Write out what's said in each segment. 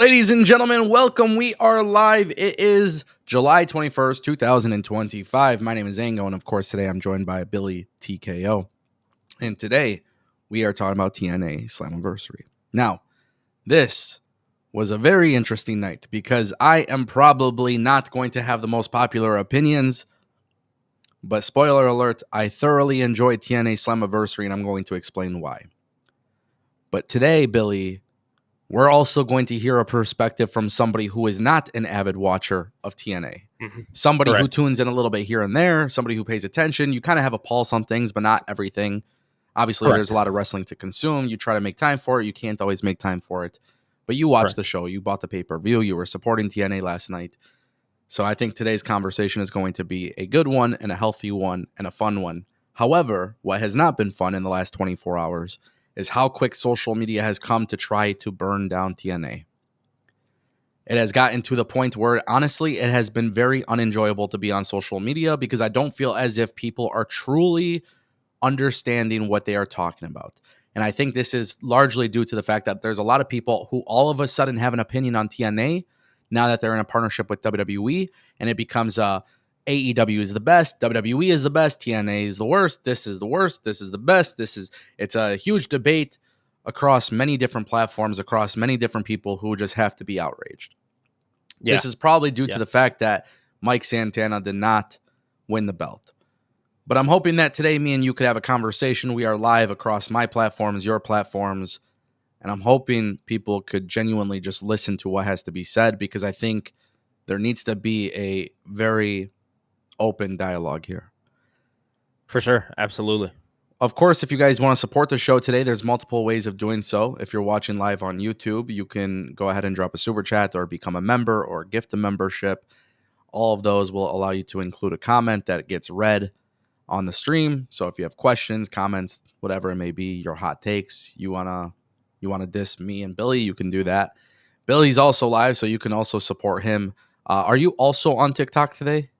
Ladies and gentlemen, welcome. We are live. It is July 21st, 2025. My name is Ango, and of course, today I'm joined by Billy TKO. And today we are talking about TNA Slammiversary. Now, this was a very interesting night because I am probably not going to have the most popular opinions, but spoiler alert, I thoroughly enjoyed TNA Slammiversary, and I'm going to explain why. But today, Billy, we're also going to hear a perspective from somebody who is not an avid watcher of TNA. Somebody who tunes in a little bit here and there, somebody who pays attention. You kind of have a pulse on things, but not everything. Obviously, there's a lot of wrestling to consume. You try to make time for it. You can't always make time for it. But you watched the show. You bought the pay-per-view. You were supporting TNA last night. So I think today's conversation is going to be a good one and a healthy one and a fun one. However, what has not been fun in the last 24 hours is how quick social media has come to try to burn down TNA. It has gotten to the point where, honestly, it has been very unenjoyable to be on social media because I don't feel as if people are truly understanding what they are talking about. And I think this is largely due to the fact that there's a lot of people who all of a sudden have an opinion on TNA now that they're in a partnership with WWE, and it becomes AEW is the best, WWE is the best, TNA is the worst, this is the worst, this is the best, it's a huge debate across many different platforms, across many different people who just have to be outraged. Yeah. This is probably due to the fact that Mike Santana did not win the belt. But I'm hoping that today me and you could have a conversation. We are live across my platforms, your platforms, and I'm hoping people could genuinely just listen to what has to be said because I think there needs to be a very open dialogue here. For sure. Absolutely. Of course, if you guys want to support the show today, there's multiple ways of doing so. If you're watching live on YouTube, you can go ahead and drop a super chat or become a member or gift a membership. All of those will allow you to include a comment that gets read on the stream. So if you have questions, comments, whatever it may be, your hot takes, you want to diss me and Billy, you can do that. Billy's also live, so you can also support him. Are you also on TikTok today?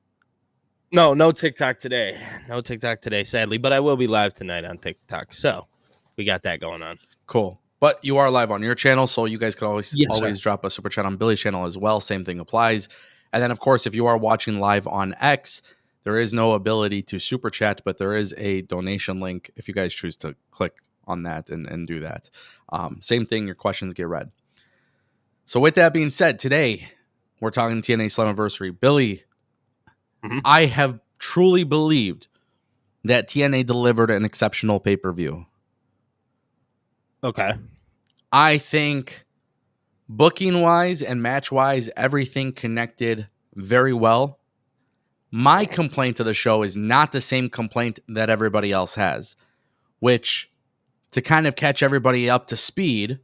No TikTok today. No TikTok today, sadly, but I will be live tonight on TikTok. So we got that going on. Cool. But you are live on your channel, so you guys can always drop a super chat on Billy's channel as well. Same thing applies. And then, of course, if you are watching live on X, there is no ability to super chat, but there is a donation link if you guys choose to click on that and do that. Same thing, your questions get read. So with that being said, today we're talking TNA Slammiversary. Billy, I have truly believed that TNA delivered an exceptional pay-per-view. Okay. I think booking-wise and match-wise, everything connected very well. My complaint to the show is not the same complaint that everybody else has, which, to kind of catch everybody up to speed,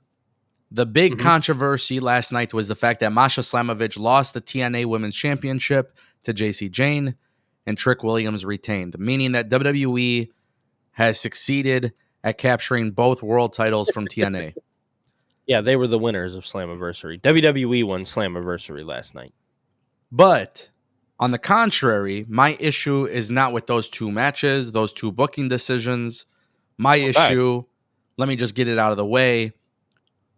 the big controversy last night was the fact that Masha Slamovich lost the TNA Women's Championship to JC Jane and Trick Williams retained, meaning that WWE has succeeded at capturing both world titles from TNA. Yeah, they were the winners of Slammiversary. WWE won Slammiversary last night. But on the contrary, my issue is not with those two matches, those two booking decisions. My issue, let me just get it out of the way,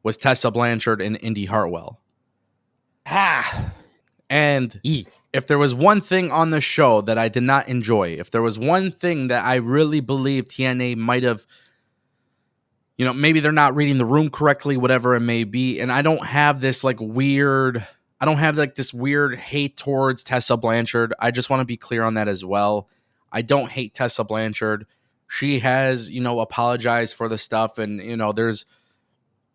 was Tessa Blanchard and Indy Hartwell. And if there was one thing on the show that I did not enjoy, if there was one thing that I really believe TNA might have, maybe they're not reading the room correctly, whatever it may be, and I don't have this weird hate towards Tessa Blanchard. I just want to be clear on that as well. I don't hate Tessa Blanchard. She has, apologized for the stuff, and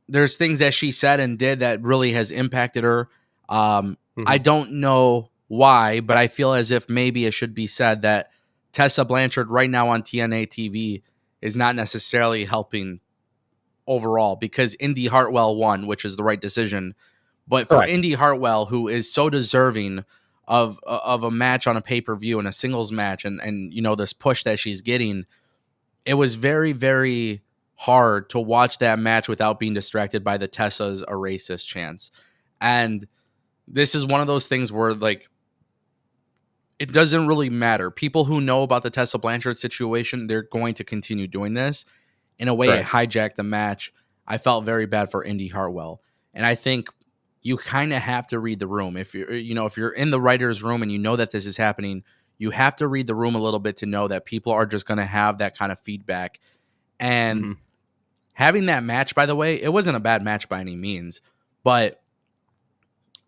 there's things that she said and did that really has impacted her. I don't know why, but I feel as if maybe it should be said that Tessa Blanchard right now on TNA TV is not necessarily helping overall because Indy Hartwell won, which is the right decision. But for Indy Hartwell, who is so deserving of a match on a pay-per-view and a singles match and this push that she's getting, it was very, very hard to watch that match without being distracted by the Tessa's a racist chants. And this is one of those things where it doesn't really matter. People who know about the Tessa Blanchard situation, they're going to continue doing this. In a way, it hijacked the match. I felt very bad for Indy Hartwell. And I think you kind of have to read the room. If you're in the writer's room and you know that this is happening, you have to read the room a little bit to know that people are just going to have that kind of feedback. And having that match, by the way, it wasn't a bad match by any means, but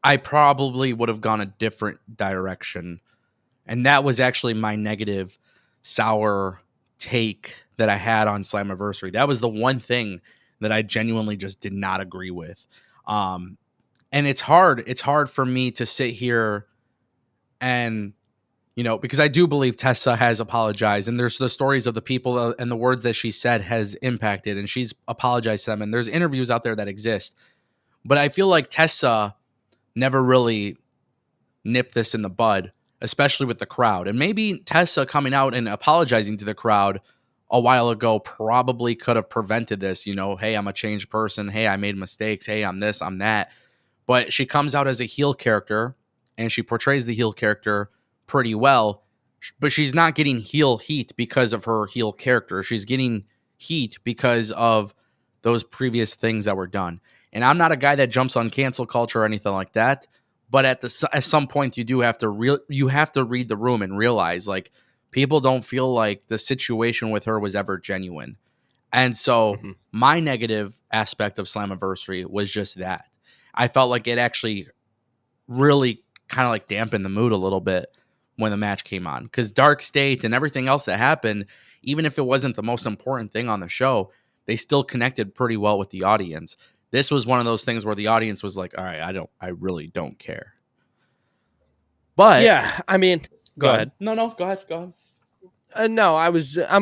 I probably would have gone a different direction. And that was actually my negative, sour take that I had on Slammiversary. That was the one thing that I genuinely just did not agree with. And it's hard. It's hard for me to sit here and, because I do believe Tessa has apologized, and there's the stories of the people and the words that she said has impacted, and she's apologized to them. And there's interviews out there that exist. But I feel like Tessa never really nipped this in the bud, especially with the crowd. And maybe Tessa coming out and apologizing to the crowd a while ago probably could have prevented this. Hey, I'm a changed person. Hey, I made mistakes. Hey, I'm this, I'm that. But she comes out as a heel character, and she portrays the heel character pretty well. But she's not getting heel heat because of her heel character. She's getting heat because of those previous things that were done. And I'm not a guy that jumps on cancel culture or anything like that. But at some point, you have to read the room and realize, like, people don't feel like the situation with her was ever genuine. And so my negative aspect of Slammiversary was just that. I felt like it actually really kind of like dampened the mood a little bit when the match came on, because Dark State and everything else that happened, even if it wasn't the most important thing on the show, they still connected pretty well with the audience. This was one of those things where the audience was like, all right, I really don't care. But yeah, I mean, go ahead. No, go ahead. No, I'm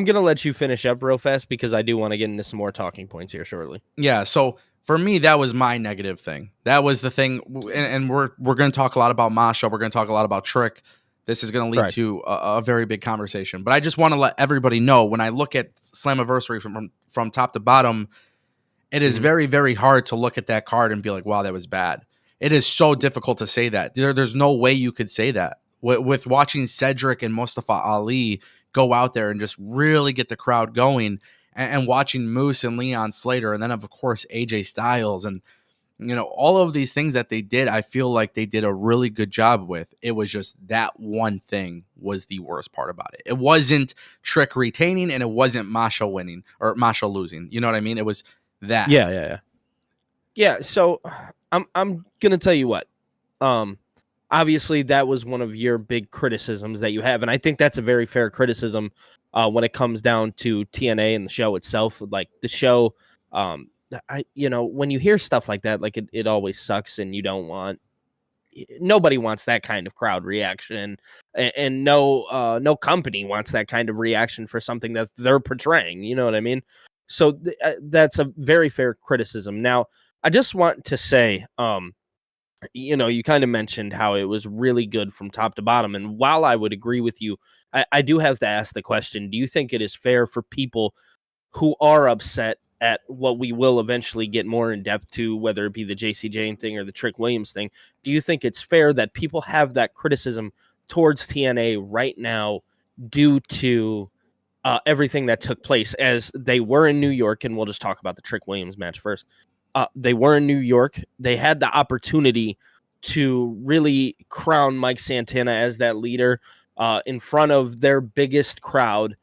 going to let you finish up real fast because I do want to get into some more talking points here shortly. Yeah. So for me, that was my negative thing. That was the thing. And we're going to talk a lot about Masha. We're going to talk a lot about Trick. This is going to lead to a very big conversation. But I just want to let everybody know, when I look at Slammiversary from top to bottom, it is very, very hard to look at that card and be like, wow, that was bad. It is so difficult to say that. There's no way you could say that. With watching Cedric and Mustafa Ali go out there and just really get the crowd going, and watching Moose and Leon Slater, and then, of course, AJ Styles, and all of these things that they did, I feel like they did a really good job with. It was just that one thing was the worst part about it. It wasn't Trick retaining, and it wasn't Masha winning or Masha losing. You know what I mean? It was that. Yeah. So I'm gonna tell you what. Obviously, that was one of your big criticisms that you have, and I think that's a very fair criticism when it comes down to TNA and the show itself. Like the show, when you hear stuff like that, like it always sucks, and nobody wants that kind of crowd reaction, and no company wants that kind of reaction for something that they're portraying. You know what I mean? So that's a very fair criticism. Now, I just want to say, you kind of mentioned how it was really good from top to bottom. And while I would agree with you, I do have to ask the question, do you think it is fair for people who are upset at what we will eventually get more in depth to, whether it be the JC Jane thing or the Trick Williams thing, do you think it's fair that people have that criticism towards TNA right now due to everything that took place, as they were in New York? And we'll just talk about the Trick Williams match first. They were in New York. They had the opportunity to really crown Mike Santana as that leader in front of their biggest crowd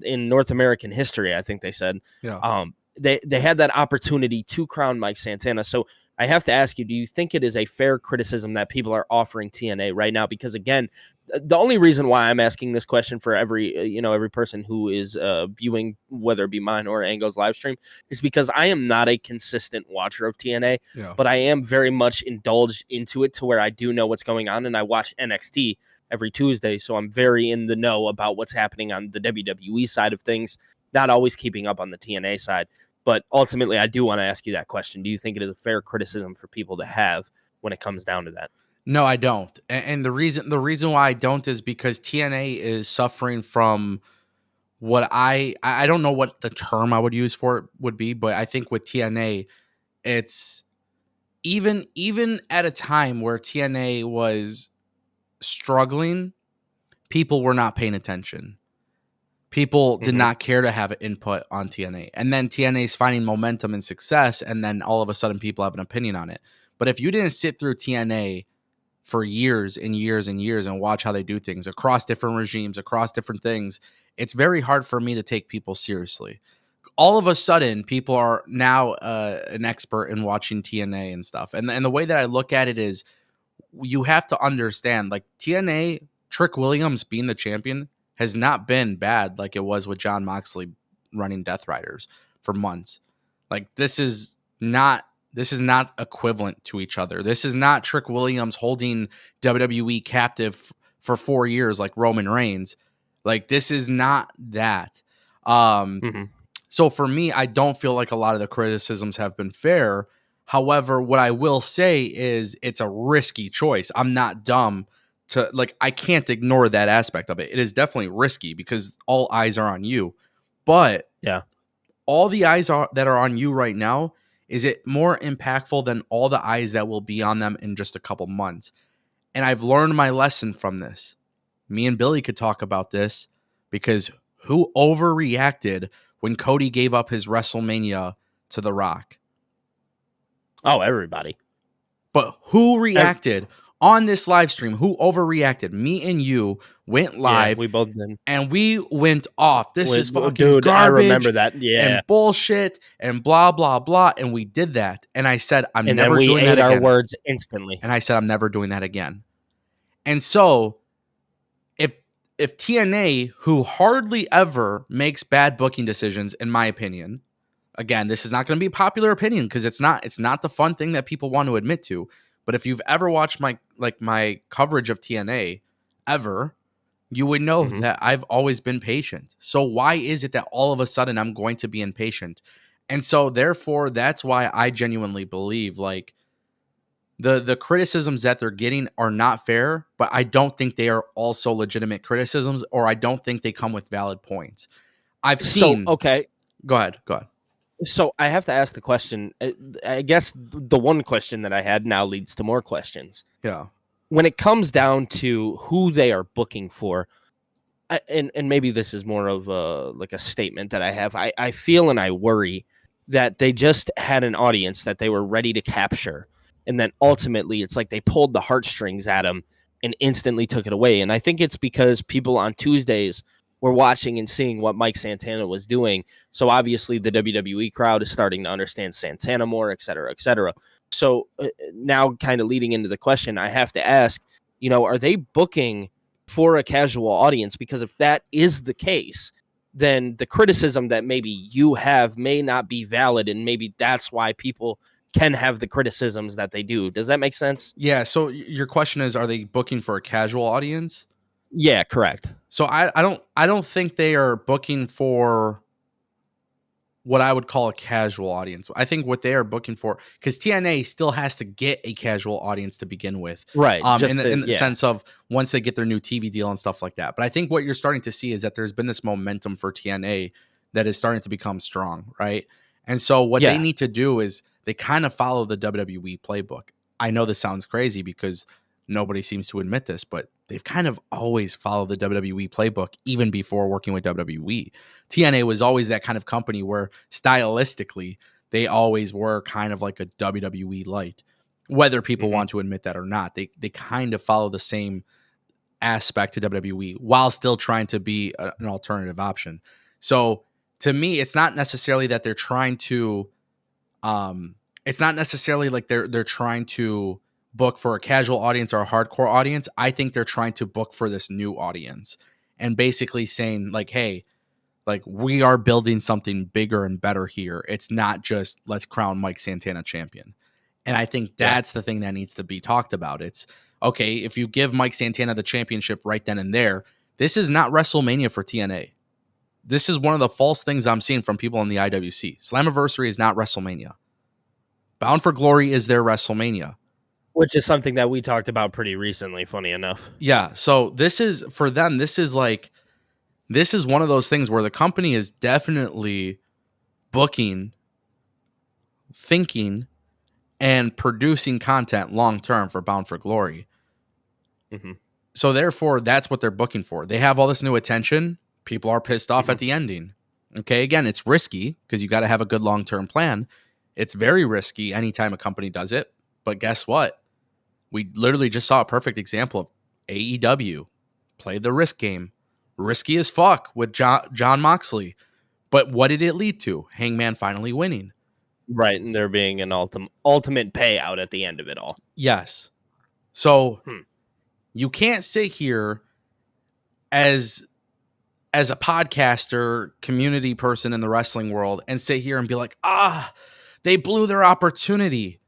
in North American history, I think they said. Yeah. They had that opportunity to crown Mike Santana. So I have to ask you, do you think it is a fair criticism that people are offering TNA right now? Because again, the only reason why I'm asking this question for every person who is viewing, whether it be mine or Ango's live stream, is because I am not a consistent watcher of TNA, but I am very much indulged into it to where I do know what's going on, and I watch NXT every Tuesday, so I'm very in the know about what's happening on the WWE side of things, not always keeping up on the TNA side. But ultimately, I do want to ask you that question. Do you think it is a fair criticism for people to have when it comes down to that? No, I don't. And the reason why I don't is because TNA is suffering from what I don't know what the term I would use for it would be, but I think with TNA, it's even at a time where TNA was struggling, people were not paying attention. People did not care to have input on TNA. And then TNA is finding momentum and success, and then all of a sudden people have an opinion on it. But if you didn't sit through TNA for years and years and years and watch how they do things across different regimes, across different things, it's very hard for me to take people seriously. All of a sudden, people are now an expert in watching TNA and stuff. And the way that I look at it is, you have to understand, like, TNA, Trick Williams being the champion has not been bad like it was with Jon Moxley running Death Riders for months. Like, this is not equivalent to each other. This is not Trick Williams holding WWE captive for 4 years like Roman Reigns. Like, this is not that. So for me, I don't feel like a lot of the criticisms have been fair. However, what I will say is it's a risky choice. I'm not dumb to, like, I can't ignore that aspect of it. It is definitely risky because all eyes are on you. But yeah, all the eyes that are on you right now, is it more impactful than all the eyes that will be on them in just a couple months? And I've learned my lesson from this. Me and Billy could talk about this, because who overreacted when Cody gave up his WrestleMania to The Rock? Oh, everybody. But who reacted on this live stream? Who overreacted? Me and you went live. Yeah, we both did. And we went off. This is fucking dude, garbage. I remember that. Yeah. And bullshit and blah, blah, blah. And we did that. And I said, I'm and never then we doing ate that our again. words instantly. And I said, I'm never doing that again. And so if TNA, who hardly ever makes bad booking decisions, in my opinion, again, this is not going to be a popular opinion because it's not the fun thing that people want to admit to. But if you've ever watched my coverage of TNA ever, you would know that I've always been patient. So why is it that all of a sudden I'm going to be impatient? And so therefore, that's why I genuinely believe, like, the criticisms that they're getting are not fair, but I don't think they are also legitimate criticisms, or I don't think they come with valid points. I've seen. So, okay. Go ahead. So I have to ask the question. I guess the one question that I had now leads to more questions. Yeah. When it comes down to who they are booking for, and maybe this is more of a statement that I have, I feel and I worry that they just had an audience that they were ready to capture. And then ultimately, it's like they pulled the heartstrings at them and instantly took it away. And I think it's because people on Tuesdays were watching and seeing what Mike Santana was doing. So obviously the WWE crowd is starting to understand Santana more, et cetera, et cetera. So now kind of leading into the question, I have to ask, are they booking for a casual audience? Because if that is the case, then the criticism that maybe you have may not be valid. And maybe that's why people can have the criticisms that they do. Does that make sense? Yeah. So your question is, are they booking for a casual audience? Yeah, correct. So I don't think they are booking for what I would call a casual audience. I think what they are booking for, because TNA still has to get a casual audience to begin with, right? In the sense of once they get their new TV deal and stuff like that. But I think what you're starting to see is that there's been this momentum for TNA that is starting to become strong, right? And so what they need to do is they kind of follow the WWE playbook. I know this sounds crazy because nobody seems to admit this, but they've kind of always followed the WWE playbook even before working with WWE. TNA was always that kind of company where stylistically they always were kind of like a WWE light, whether people want to admit that or not. They kind of follow the same aspect to WWE while still trying to be an alternative option. So to me, it's not necessarily that they're trying to it's not necessarily like they're trying to book for a casual audience or a hardcore audience. I think they're trying to book for this new audience and basically saying, like, hey, like, we are building something bigger and better here. It's not just let's crown Mike Santana champion. And I think that's the thing that needs to be talked about. It's okay, if you give Mike Santana the championship right then and there, this is not WrestleMania for TNA. This is one of the false things I'm seeing from people in the IWC. Slammiversary is not WrestleMania. Bound for Glory is their WrestleMania. Which is something that we talked about pretty recently, funny enough. Yeah, so this is, for them, this is one of those things where the company is definitely booking, thinking, and producing content long-term for Bound for Glory. So therefore, that's what they're booking for. They have all this new attention. People are pissed off at the ending. Okay, again, it's risky because you got to have a good long-term plan. It's very risky anytime a company does it. But guess what? We literally just saw a perfect example of AEW play the risk game. Risky as fuck with John Moxley. But what did it lead to? Hangman finally winning. Right, and there being an ultimate payout at the end of it all. Yes. So you can't sit here as a podcaster, community person in the wrestling world and sit here and be like, they blew their opportunity.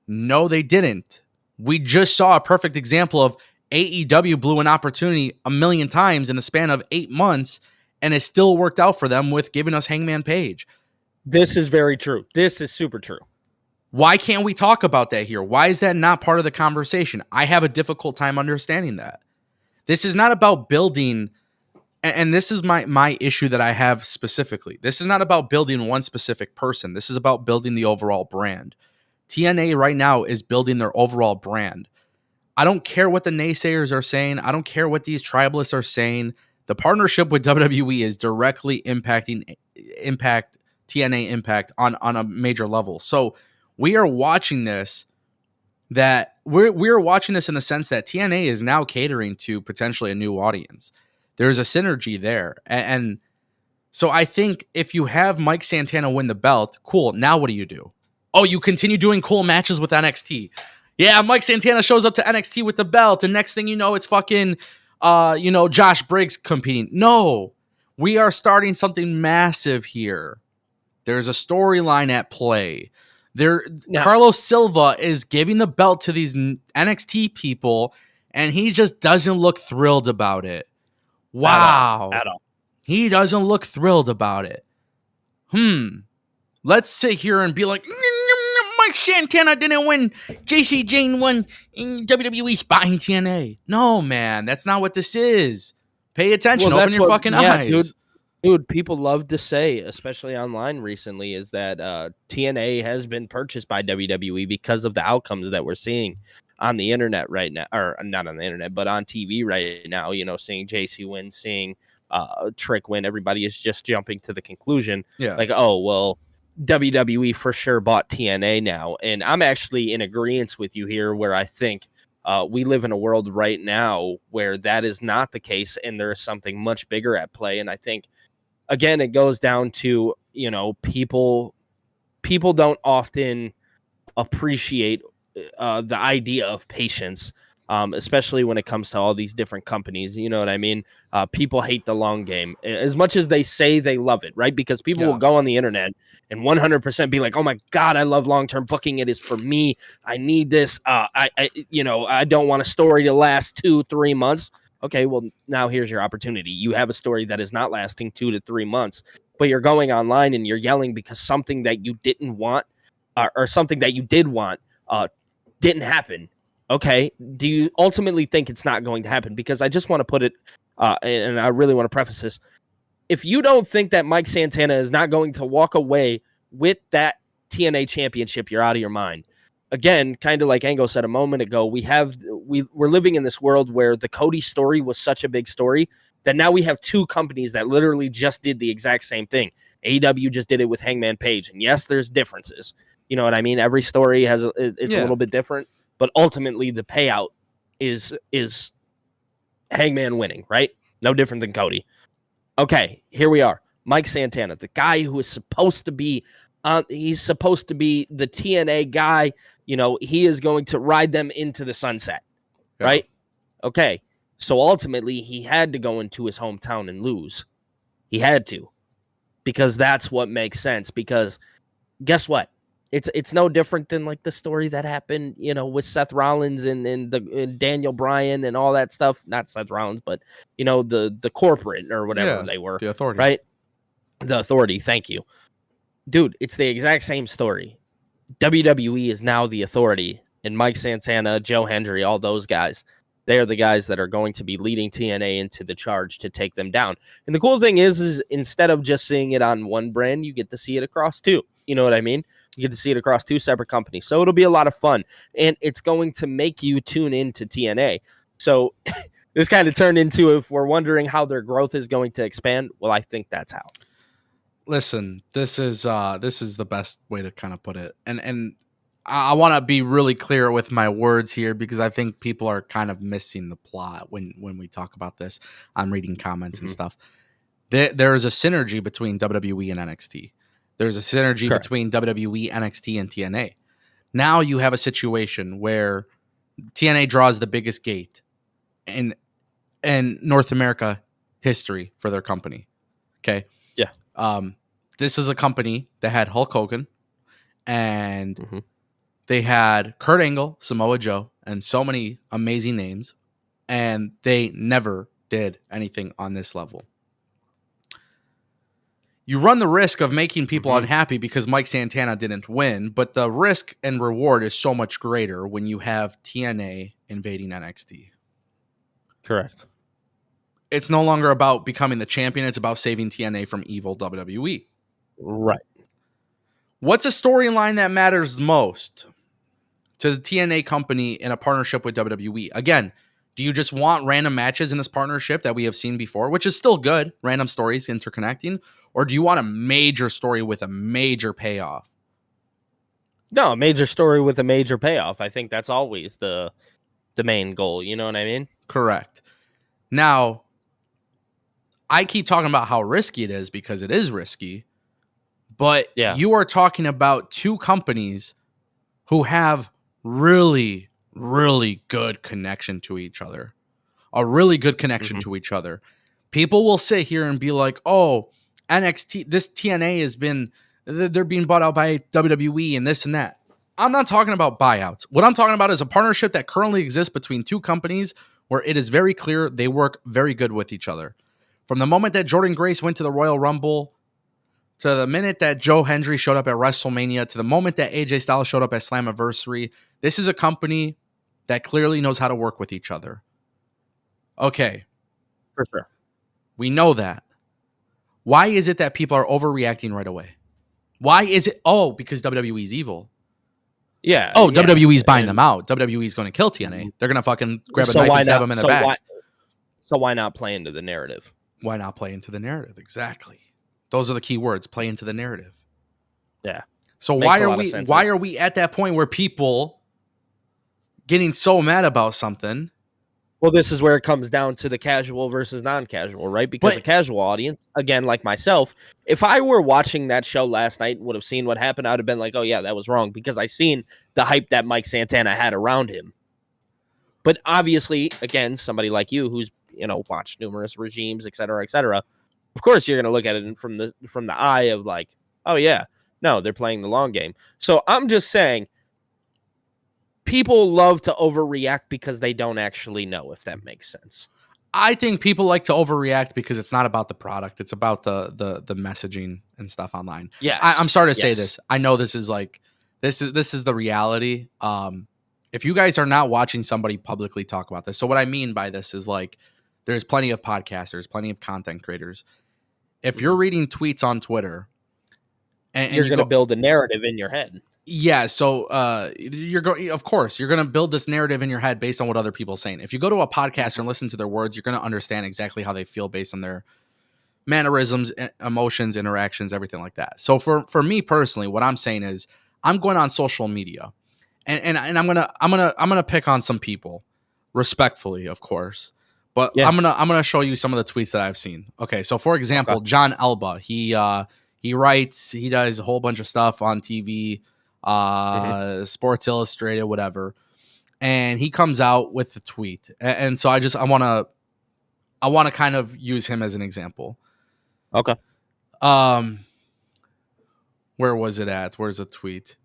No, they didn't. We just saw a perfect example of AEW blew an opportunity a million times in the span of 8 months, and it still worked out for them with giving us Hangman Page. This is very true. This is super true. Why can't we talk about that here? Why is that not part of the conversation? I have a difficult time understanding that. This is not about building, and this is my issue that I have specifically. This is not about building one specific person. This is about building the overall brand. TNA right now is building their overall brand. I don't care what the naysayers are saying. I don't care what these tribalists are saying. The partnership with WWE is directly impacting TNA Impact on a major level. So we are watching this. That we're watching this in the sense that TNA is now catering to potentially a new audience. There's a synergy there, and so I think if you have Mike Santana win the belt, cool. Now what do? Oh, you continue doing cool matches with NXT. Yeah, Mike Santana shows up to NXT with the belt, and next thing you know, it's fucking, Josh Briggs competing. No, we are starting something massive here. There's a storyline at play. Carlos Silva is giving the belt to these NXT people, and he just doesn't look thrilled about it. Wow. At all. He doesn't look thrilled about it. Let's sit here and be like, Mike Santana didn't win. JC Jane won in WWE spot in TNA. No, man, that's not what this is. Pay attention. Open your fucking eyes. Dude, people love to say, especially online recently, is that TNA has been purchased by WWE because of the outcomes that we're seeing on the internet right now, or not on the internet, but on TV right now. Seeing JC win, seeing Trick win, everybody is just jumping to the conclusion, like, oh, well, WWE for sure bought TNA now. And I'm actually in agreement with you here, where I think we live in a world right now where that is not the case, and there is something much bigger at play. And I think, again, it goes down to, people don't often appreciate the idea of patience, especially when it comes to all these different companies. You know what I mean? People hate the long game as much as they say they love it, right? Because people will go on the internet and 100% be like, oh my God, I love long-term booking. It is for me. I need this. I don't want a story to last 2-3 months. Okay, well, now here's your opportunity. You have a story that is not lasting 2 to 3 months, but you're going online and you're yelling because something that you didn't want or something that you did want didn't happen. Okay, do you ultimately think it's not going to happen? Because I just want to put it, and I really want to preface this. If you don't think that Mike Santana is not going to walk away with that TNA championship, you're out of your mind. Again, kind of like Ango said a moment ago, we're living in this world where the Cody story was such a big story that now we have two companies that literally just did the exact same thing. AEW just did it with Hangman Page, and yes, there's differences. You know what I mean? Every story has it's a little bit different, but ultimately the payout is Hangman winning, right? No different than Cody. Okay, here we are. Mike Santana, the guy who is supposed to be he's supposed to be the TNA guy. He is going to ride them into the sunset, right? Okay, so ultimately he had to go into his hometown and lose. He had to, because that's what makes sense. Because guess what? It's no different than like the story that happened, with Seth Rollins and Daniel Bryan and all that stuff. Not Seth Rollins, but the corporate or whatever they were, the Authority, right? The Authority. Thank you, dude. It's the exact same story. WWE is now the Authority, and Mike Santana, Joe Hendry, all those guys, they are the guys that are going to be leading TNA into the charge to take them down. And the cool thing is instead of just seeing it on one brand, you get to see it across two. You know what I mean? You get to see it across two separate companies. So it'll be a lot of fun, and it's going to make you tune into TNA. So this kind of turned into, if we're wondering how their growth is going to expand, well, I think that's how. Listen, this is the best way to kind of put it. And I want to be really clear with my words here because I think people are kind of missing the plot when we talk about this. I'm reading comments and stuff. There is a synergy between WWE and NXT. There's a synergy Correct. between WWE, NXT, and TNA. Now you have a situation where TNA draws the biggest gate in North America history for their company. Okay. Yeah. This is a company that had Hulk Hogan and they had Kurt Angle, Samoa Joe, and so many amazing names, and they never did anything on this level. You run the risk of making people unhappy because Mike Santana didn't win, but the risk and reward is so much greater when you have TNA invading NXT. Correct. It's no longer about becoming the champion. It's about saving TNA from evil WWE. Right. What's a storyline that matters most to the TNA company in a partnership with WWE? Again, do you just want random matches in this partnership that we have seen before, which is still good, random stories interconnecting, or do you want a major story with a major payoff? No, a major story with a major payoff. I think that's always the main goal. You know what I mean? Correct. Now, I keep talking about how risky it is because it is risky, but you are talking about two companies who have really, really good connection to each other. A really good connection to each other. People will sit here and be like, oh, NXT, this TNA has been, they're being bought out by WWE and this and that. I'm not talking about buyouts. What I'm talking about is a partnership that currently exists between two companies where it is very clear they work very good with each other. From the moment that Jordynne Grace went to the Royal Rumble, to the minute that Joe Hendry showed up at WrestleMania, to the moment that AJ Styles showed up at Slammiversary, this is a company that clearly knows how to work with each other. Okay. For sure. We know that. Why is it that people are overreacting right away? Why is it? Oh, because WWE is evil. Yeah. Oh, WWE's buying them out. WWE's going to kill TNA. They're going to fucking grab a knife and stab them in the back. So why not play into the narrative? Why not play into the narrative? Exactly. Those are the key words. Play into the narrative. Yeah. So why are we at that point where people getting so mad about something? Well, this is where it comes down to the casual versus non-casual, right? Because the casual audience, again, like myself, if I were watching that show last night and would have seen what happened, I would have been like, oh, yeah, that was wrong because I seen the hype that Mike Santana had around him. But obviously, again, somebody like you who's, watched numerous regimes, et cetera, of course, you're going to look at it from the eye of like, oh, yeah, no, they're playing the long game. So I'm just saying, people love to overreact because they don't actually know, if that makes sense. I think people like to overreact because it's not about the product. It's about the messaging and stuff online. Yeah, I'm sorry to say this. I know this is like, this is the reality. If you guys are not watching somebody publicly talk about this. So what I mean by this is like, there's plenty of podcasters, plenty of content creators. If you're reading tweets on Twitter and you're going to build a narrative in your head. Yeah, so you're going. Of course, you're going to build this narrative in your head based on what other people are saying. If you go to a podcaster and listen to their words, you're going to understand exactly how they feel based on their mannerisms, emotions, interactions, everything like that. So for me personally, what I'm saying is I'm going on social media, and I'm gonna pick on some people, respectfully, of course. But I'm gonna show you some of the tweets that I've seen. Okay, so for example, John Elba, he writes, he does a whole bunch of stuff on TV. Sports Illustrated, whatever, and he comes out with the tweet, and so I want to kind of use him as an example. Okay. Where was it at? Where's the tweet?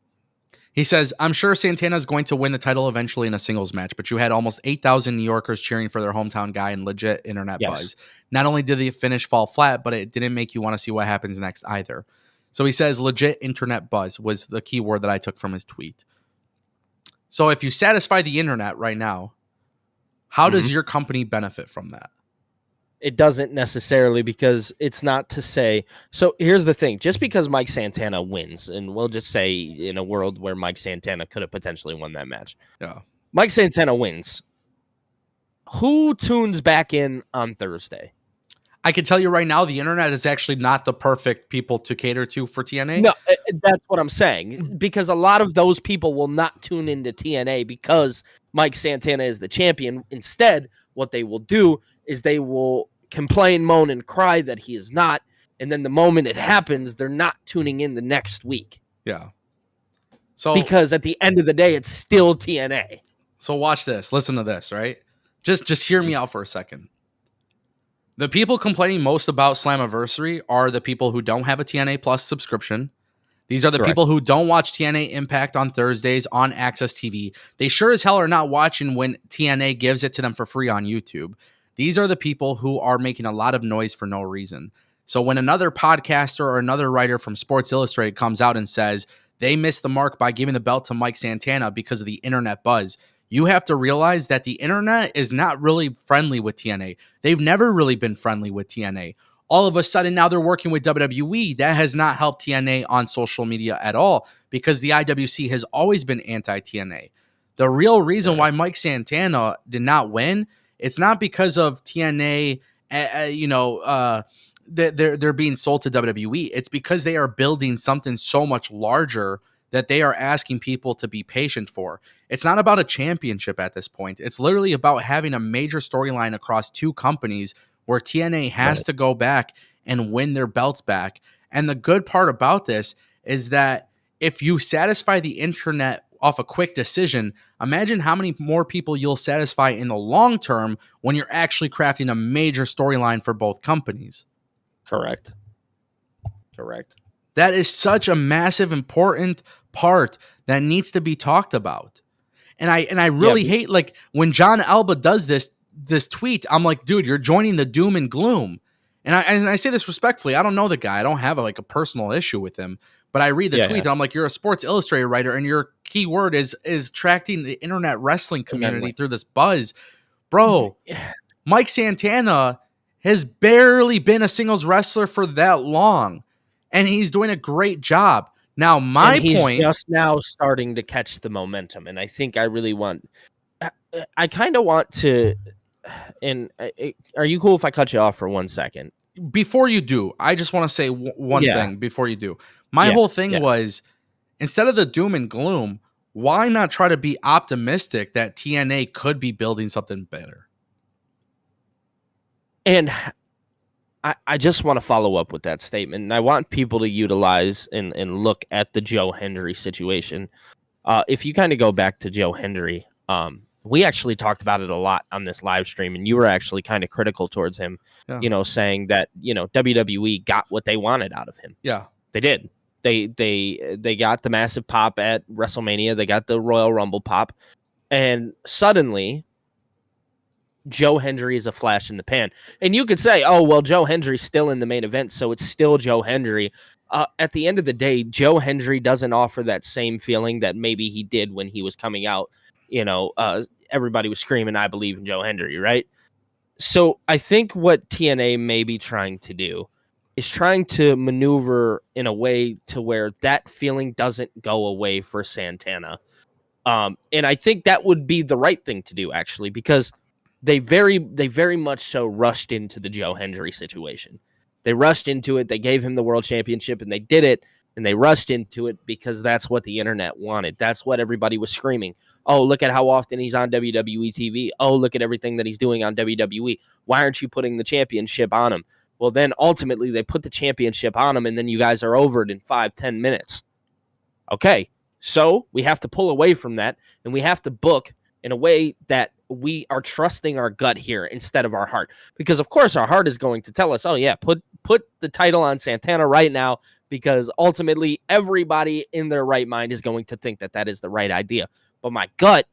He says, I'm sure Santana is going to win the title eventually in a singles match, but you had almost 8,000 New Yorkers cheering for their hometown guy and legit internet buzz. Not only did the finish fall flat, but it didn't make you want to see what happens next either. So he says legit internet buzz was the key word that I took from his tweet. So if you satisfy the internet right now, how does your company benefit from that? It doesn't necessarily, because it's not to say. So here's the thing. Just because Mike Santana wins, and we'll just say in a world where Mike Santana could have potentially won that match. Yeah. Mike Santana wins. Who tunes back in on Thursday? I can tell you right now, the internet is actually not the perfect people to cater to for TNA. No, that's what I'm saying. Because a lot of those people will not tune into TNA because Mike Santana is the champion. Instead, what they will do is they will complain, moan, and cry that he is not. And then the moment it happens, they're not tuning in the next week. Yeah. So because at the end of the day, it's still TNA. So watch this. Listen to this, right? Just hear me out for a second. The people complaining most about Slammiversary are the people who don't have a TNA Plus subscription. These are the people who don't watch TNA Impact on Thursdays on Access TV. They sure as hell are not watching when TNA gives it to them for free on YouTube. These are the people who are making a lot of noise for no reason. So when another podcaster or another writer from Sports Illustrated comes out and says they missed the mark by giving the belt to Mike Santana because of the internet buzz, you have to realize that the internet is not really friendly with TNA. They've never really been friendly with TNA. All of a sudden, now they're working with WWE. That has not helped TNA on social media at all because the IWC has always been anti-TNA. The real reason why Mike Santana did not win, it's not because of TNA, they're being sold to WWE. It's because they are building something so much larger that they are asking people to be patient for. It's not about a championship at this point. It's literally about having a major storyline across two companies where TNA has to go back and win their belts back. And the good part about this is that if you satisfy the internet off a quick decision, imagine how many more people you'll satisfy in the long term when you're actually crafting a major storyline for both companies. Correct. That is such a massive, important part that needs to be talked about. And I really hate, like, when John Alba does this tweet, I'm like, dude, you're joining the doom and gloom. And I say this respectfully. I don't know the guy. I don't have a personal issue with him. But I read the tweet and I'm like, you're a Sports Illustrated writer and your key word is tracking the internet wrestling community through this buzz. Bro, Mike Santana has barely been a singles wrestler for that long. And he's doing a great job. Now, he's just now starting to catch the momentum. And I think I really want... I kind of want to... And are you cool if I cut you off for 1 second? Before you do, I just want to say one thing before you do. My whole thing was, instead of the doom and gloom, why not try to be optimistic that TNA could be building something better? And I just want to follow up with that statement. And I want people to utilize and look at the Joe Hendry situation. If you kind of go back to Joe Hendry, we actually talked about it a lot on this live stream, and you were actually kind of critical towards him, saying that, WWE got what they wanted out of him. Yeah, they did. They got the massive pop at WrestleMania. They got the Royal Rumble pop, and suddenly Joe Hendry is a flash in the pan. And you could say, oh, well, Joe Hendry's still in the main event, so it's still Joe Hendry. At the end of the day, Joe Hendry doesn't offer that same feeling that maybe he did when he was coming out. Everybody was screaming, I believe in Joe Hendry, right? So I think what TNA may be trying to do is trying to maneuver in a way to where that feeling doesn't go away for Santana. And I think that would be the right thing to do, actually, because they very much so rushed into the Joe Hendry situation. They rushed into it. They gave him the world championship, and they did it. And they rushed into it because that's what the internet wanted. That's what everybody was screaming. Oh, look at how often he's on WWE TV. Oh, look at everything that he's doing on WWE. Why aren't you putting the championship on him? Well, then ultimately they put the championship on him, and then you guys are over it in 5-10 minutes. Okay, so we have to pull away from that, and we have to book in a way that we are trusting our gut here instead of our heart. Because, of course, our heart is going to tell us, oh, yeah, put the title on Santana right now, because ultimately everybody in their right mind is going to think that that is the right idea. But my gut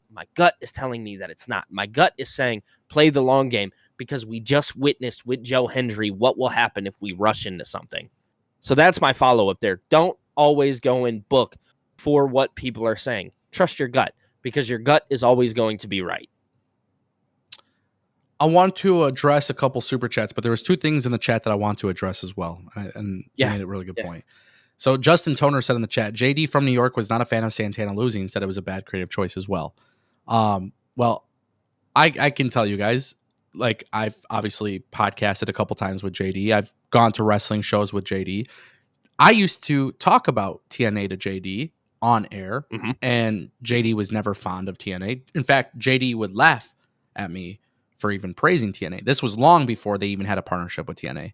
is telling me that it's not. My gut is saying play the long game, because we just witnessed with Joe Hendry what will happen if we rush into something. So that's my follow-up there. Don't always go and book for what people are saying. Trust your gut, because your gut is always going to be right. I want to address a couple super chats, but there was two things in the chat that I want to address as well. And you made a really good point. So Justin Toner said in the chat, JD from New York was not a fan of Santana losing, said it was a bad creative choice as well. Well, I can tell you guys, like I've obviously podcasted a couple times with JD. I've gone to wrestling shows with JD. I used to talk about TNA to JD on air, Mhm. and JD was never fond of TNA. In fact, JD would laugh at me for even praising TNA. This was long before they even had a partnership with TNA.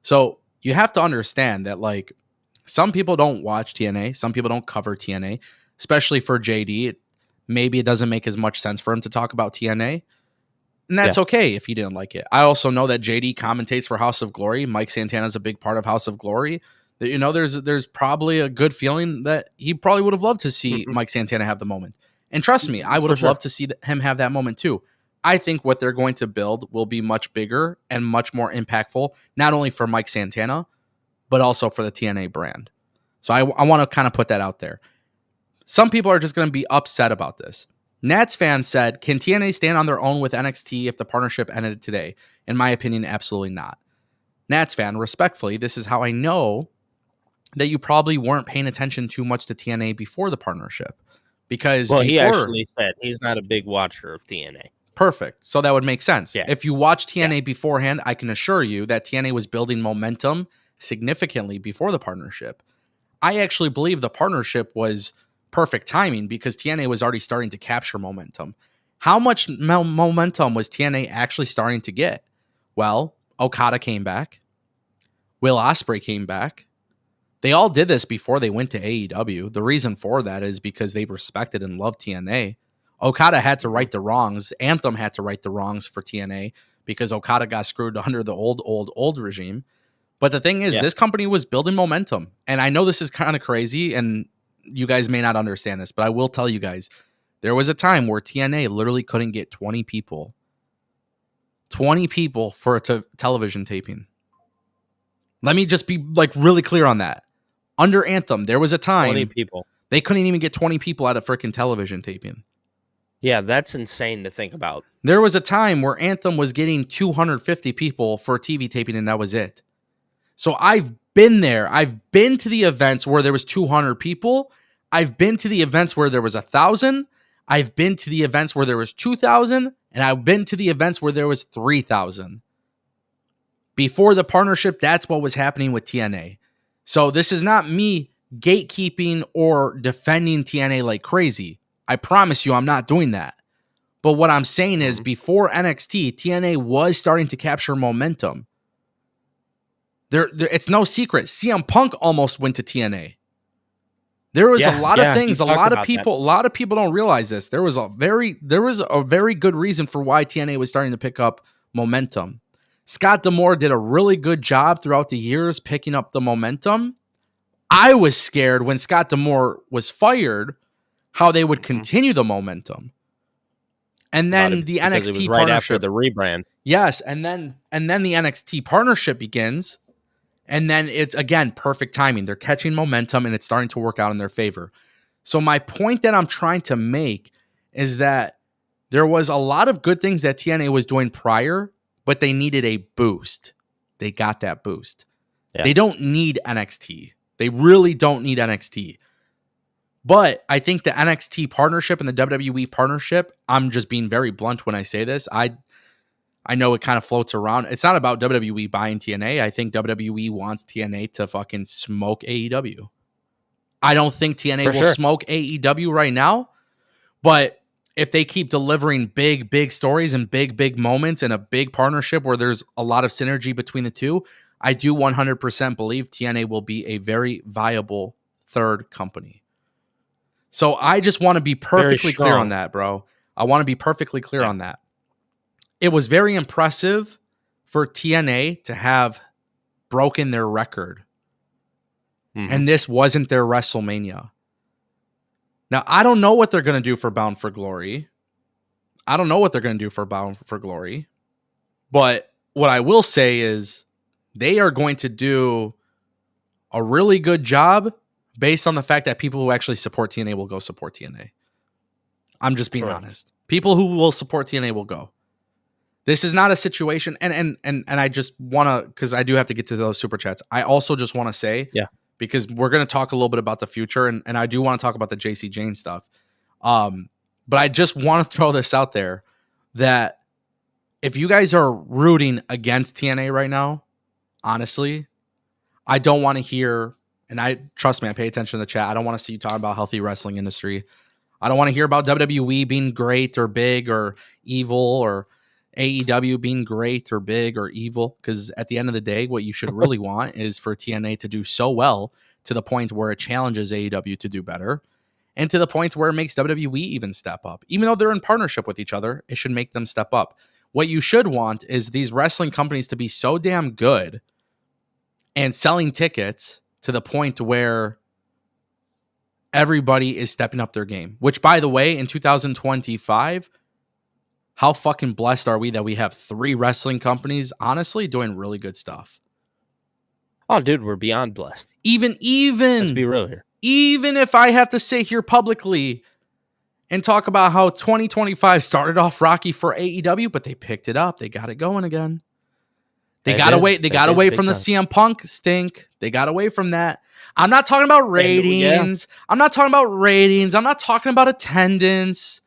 So you have to understand that, like, some people don't watch TNA, some people don't cover TNA, especially for JD. Maybe it doesn't make as much sense for him to talk about TNA. And that's okay if he didn't like it. I also know that JD commentates for House of Glory. Mike Santana is a big part of House of Glory. That, you know, there's probably a good feeling that he probably would have loved to see Mike Santana have the moment. And trust me, I would have loved to see him have that moment too. I think what they're going to build will be much bigger and much more impactful, not only for Mike Santana, but also for the TNA brand. So I want to kind of put that out there. Some people are just going to be upset about this. Nats fan said, can TNA stand on their own with NXT if the partnership ended today? In my opinion, absolutely not. Nats fan, respectfully, this is how I know that you probably weren't paying attention too much to TNA before the partnership. Because he actually said he's not a big watcher of TNA. Perfect. So that would make sense. Yeah. If you watch TNA beforehand, I can assure you that TNA was building momentum significantly before the partnership. I actually believe the partnership was perfect timing because TNA was already starting to capture momentum. How much momentum was TNA actually starting to get? Well, Okada came back. Will Ospreay came back. They all did this before they went to AEW. The reason for that is because they respected and loved TNA. Okada had to right the wrongs. Anthem had to right the wrongs for TNA because Okada got screwed under the old regime. But the thing is, this company was building momentum. And I know this is kind of crazy, and you guys may not understand this, but I will tell you guys, there was a time where TNA literally couldn't get 20 people. 20 people for a television taping. Let me just be like really clear on that. Under Anthem, there was a time 20 people. They couldn't even get 20 people at a freaking television taping. Yeah, that's insane to think about. There was a time where Anthem was getting 250 people for a TV taping, and that was it. So I've been there. I've been to the events where there was 200 people. I've been to the events where there was 1,000. I've been to the events where there was 2,000. And I've been to the events where there was 3,000. Before the partnership, that's what was happening with TNA. So this is not me gatekeeping or defending TNA like crazy. I promise you I'm not doing that. But what I'm saying is before NXT, TNA was starting to capture momentum. It's no secret. CM Punk almost went to TNA. There was a lot of things. A lot of people don't realize this. There was a very good reason for why TNA was starting to pick up momentum. Scott D'Amore did a really good job throughout the years picking up the momentum. I was scared when Scott D'Amore was fired how they would continue the momentum. And then the NXT right partnership after the rebrand. Yes, and then the NXT partnership begins. And then it's, again, perfect timing. They're catching momentum, and it's starting to work out in their favor. So my point that I'm trying to make is that there was a lot of good things that TNA was doing prior, but they needed a boost. They got that boost. Yeah. They don't need NXT. They really don't need NXT. But I think the NXT partnership and the WWE partnership, I'm just being very blunt when I say this, I know it kind of floats around. It's not about WWE buying TNA. I think WWE wants TNA to fucking smoke AEW. I don't think TNA will smoke AEW right now, but if they keep delivering big stories and big moments and a big partnership where there's a lot of synergy between the two, I do 100% believe TNA will be a very viable third company. So I just want to be perfectly clear on that, bro. I want to be perfectly clear on that. It was very impressive for TNA to have broken their record. And this wasn't their WrestleMania. Now, I don't know what they're going to do for Bound for Glory. But what I will say is they are going to do a really good job based on the fact that people who actually support TNA will go support TNA. I'm just being honest. People who will support TNA will go. This is not a situation, and I just want to, because I do have to get to those super chats. I also just want to say, because we're going to talk a little bit about the future, and I do want to talk about the JC Jane stuff. But I just want to throw this out there that if you guys are rooting against TNA right now, honestly, I don't want to hear, and trust me, I pay attention to the chat. I don't want to see you talking about healthy wrestling industry. I don't want to hear about WWE being great or big or evil, or AEW being great or big or evil. Because at the end of the day, what you should really want is for TNA to do so well to the point where it challenges AEW to do better, and to the point where it makes WWE even step up. Even though they're in partnership with each other, it should make them step up. What you should want is these wrestling companies to be so damn good and selling tickets to the point where everybody is stepping up their game. Which, by the way, in 2025, how fucking blessed are we that we have 3 wrestling companies, honestly, doing really good stuff. Oh, dude, we're beyond blessed. Even Let's be real here. Even if I have to sit here publicly and talk about how 2025 started off rocky for AEW, but they picked it up. They got it going again. They got away from the CM Punk stink. They got away from that. I'm not talking about ratings. Yeah. I'm not talking about ratings. I'm not talking about attendance.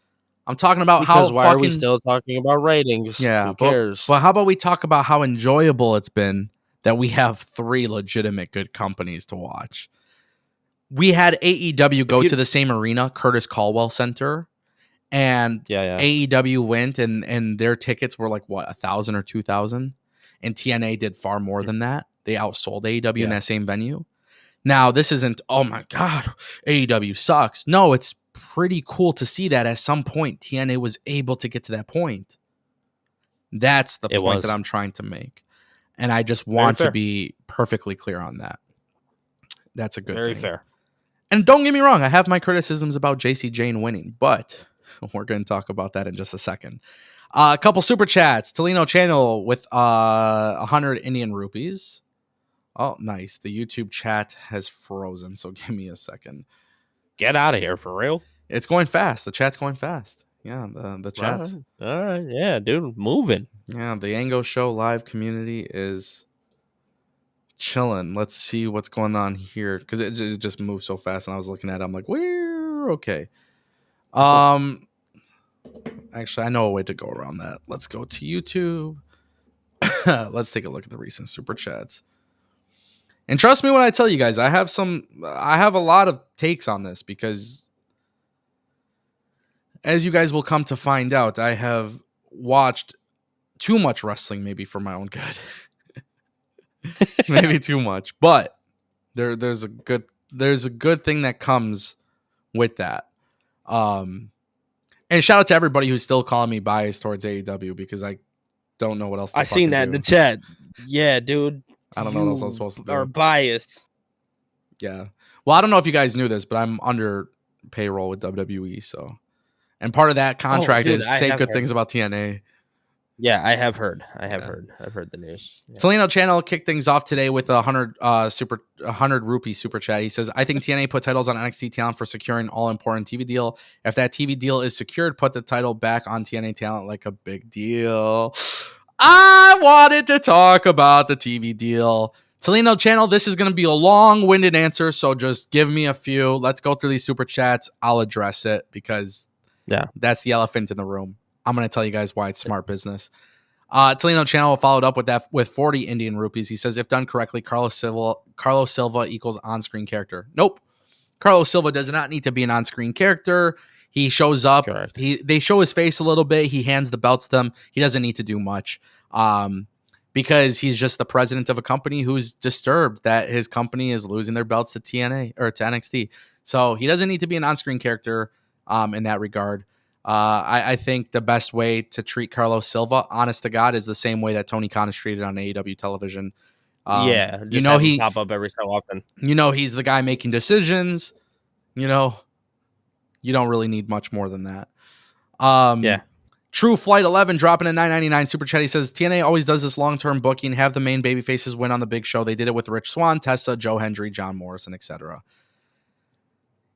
I'm talking about because why are we still talking about ratings? Yeah, who cares? But how about we talk about how enjoyable it's been that we have 3 legitimate good companies to watch. We had AEW go to the same arena, Curtis Caldwell Center, and AEW went, and their tickets were like, what, 1,000 or 2,000? And TNA did far more than that. They outsold AEW in that same venue. Now, this isn't, oh my God, AEW sucks. No, it's pretty cool to see that at some point TNA was able to get to that point. That's the point that I'm trying to make. And I just want to be perfectly clear on that. That's a good thing. Very fair. And don't get me wrong, I have my criticisms about JC Jane winning, but we're going to talk about that in just a second. A couple super chats. Tolino Channel with 100 Indian rupees. Oh, nice. The YouTube chat has frozen, so give me a second. Get out of here, for real. It's going fast. The chat's going fast. Yeah, the chat's. All right. Yeah, dude, moving. Yeah, the Ango Show live community is chilling. Let's see what's going on here, because it just moved so fast, and I was looking at it. I'm like, we're okay. Actually, I know a way to go around that. Let's go to YouTube. Let's take a look at the recent super chats. And trust me when I tell you guys, I have a lot of takes on this, because as you guys will come to find out, I have watched too much wrestling, maybe for my own good. Maybe too much, but there's a good thing that comes with that. And shout out to everybody who's still calling me biased towards AEW, because I don't know what else to I seen that in the chat. Yeah, dude. I don't know what else I'm supposed to do. Are biased. Yeah. Well, I don't know if you guys knew this, but I'm under payroll with WWE, so. And part of that contract is say good things about TNA. Yeah, I have heard. I've heard the news. Yeah. Tolino Channel kicked things off today with 100 rupee super chat. He says, I think TNA put titles on NXT talent for securing all important TV deal. If that TV deal is secured, put the title back on TNA talent like a big deal. I wanted to talk about the TV deal. Tolino Channel, this is going to be a long-winded answer, so just give me a few. Let's go through these super chats. I'll address it, because that's the elephant in the room. I'm going to tell you guys why it's smart business. Tolino Channel followed up with that with 40 Indian rupees. He says, if done correctly, Carlos Silva equals on-screen character. Nope. Carlos Silva does not need to be an on-screen character. He shows up. Correct. They show his face a little bit. He hands the belts to them. He doesn't need to do much, because he's just the president of a company who's disturbed that his company is losing their belts to TNA or to NXT. So he doesn't need to be an on-screen character in that regard. I think the best way to treat Carlos Silva, honest to God, is the same way that Tony Khan is treated on AEW television. He pop up every so often. He's the guy making decisions. You don't really need much more than that. True Flight 11 dropping a $9.99 super chat. He says, TNA always does this long-term booking, have the main baby faces win on the big show. They did it with Rich Swann, Tessa, Joe Hendry, John Morrison, etc.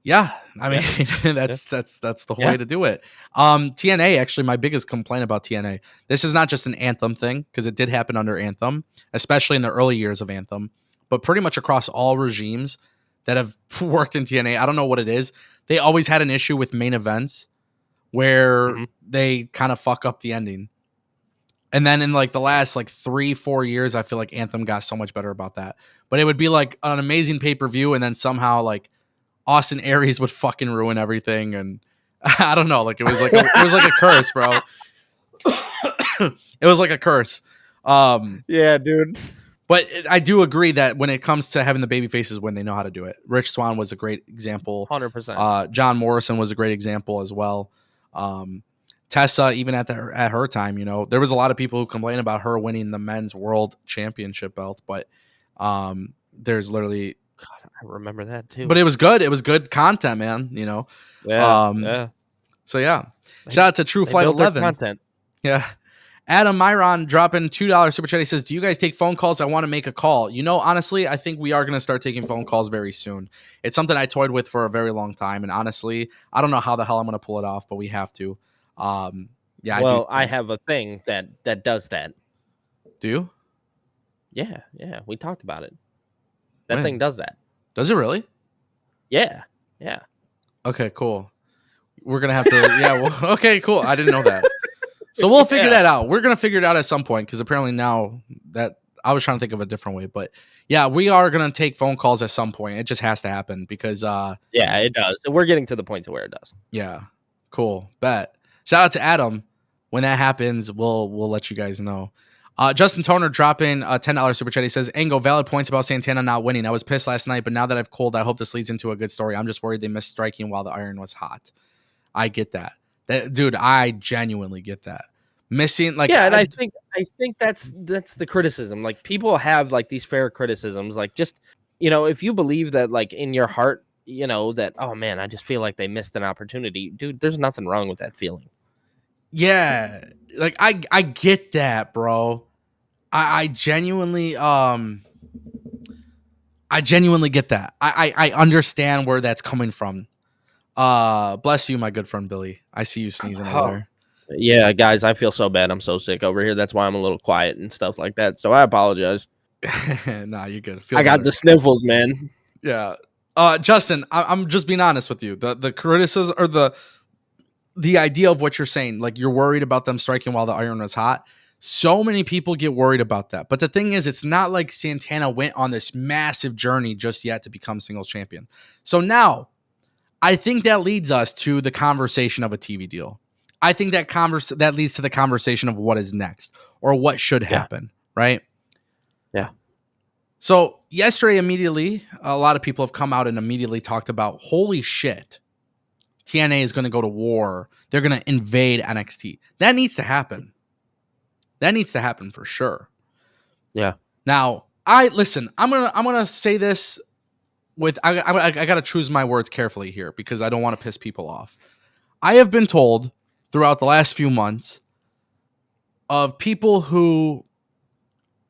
Yeah, I mean, that's the whole way to do it. TNA, actually, my biggest complaint about TNA, this is not just an Anthem thing, because it did happen under Anthem, especially in the early years of Anthem, but pretty much across all regimes that have worked in TNA. I don't know what it is. They always had an issue with main events where they kind of fuck up the ending. And then in like the last like 3-4 years, I feel like Anthem got so much better about that. But it would be like an amazing pay-per-view, and then somehow like Austin Aries would fucking ruin everything, and I don't know, like it was like a curse, bro. It was like a curse. Yeah, dude. But I do agree that when it comes to having the baby faces win, they know how to do it. Rich Swann was a great example. 100%. John Morrison was a great example as well. Tessa, even at her time, you know, there was a lot of people who complain about her winning the men's world championship belt, but there's literally, God, I remember that too. But it was good. It was good content, man. You know. Yeah. So yeah, shout out to True Flight 11. Content. Yeah. Adam Myron dropping $2 super chat. He says, "Do you guys take phone calls? I want to make a call." You know, honestly, I think we are going to start taking phone calls very soon. It's something I toyed with for a very long time, and honestly, I don't know how the hell I'm going to pull it off, but we have to. Yeah. Well, I have a thing that does that. Do you? Yeah. We talked about it. That thing does that. Does it really? Yeah. Okay, cool. We're gonna have to. Yeah. Well, okay, cool. I didn't know that. So we'll figure that out. We're going to figure it out at some point, because apparently now that I was trying to think of a different way. But yeah, we are going to take phone calls at some point. It just has to happen because. Yeah, it does. We're getting to the point to where it does. Yeah. Cool. Bet. Shout out to Adam. When that happens, we'll let you guys know. Justin Toner dropping a $10 super chat. He says, "Ango, valid points about Santana not winning. I was pissed last night, but now that I've cooled, I hope this leads into a good story. I'm just worried they missed striking while the iron was hot." I get that. Dude, I genuinely get that. Missing, like, yeah, and I think that's the criticism. Like, people have like these fair criticisms. Like, just, you know, if you believe that, like, in your heart, you know, that, oh man, I just feel like they missed an opportunity, dude. There's nothing wrong with that feeling. Yeah, like I get that, bro. I genuinely get that. I understand where that's coming from. Bless you, my good friend Billy. I see you sneezing over there. Yeah, guys, I feel so bad. I'm so sick over here. That's why I'm a little quiet and stuff like that. So I apologize. Nah, you're good. I got the sniffles, man. Yeah. Justin, I'm just being honest with you. The criticism, or the idea of what you're saying, like you're worried about them striking while the iron was hot. So many people get worried about that. But the thing is, it's not like Santana went on this massive journey just yet to become singles champion. So now, I think that leads us to the conversation of a TV deal. I think that leads to the conversation of what is next, or what should happen, right? Yeah. So yesterday, immediately, a lot of people have come out and immediately talked about, holy shit, TNA is going to go to war. They're going to invade NXT. That needs to happen. That needs to happen for sure. Yeah. Now, I'm gonna say this with I got to choose my words carefully here, because I don't want to piss people off. I have been told throughout the last few months of people who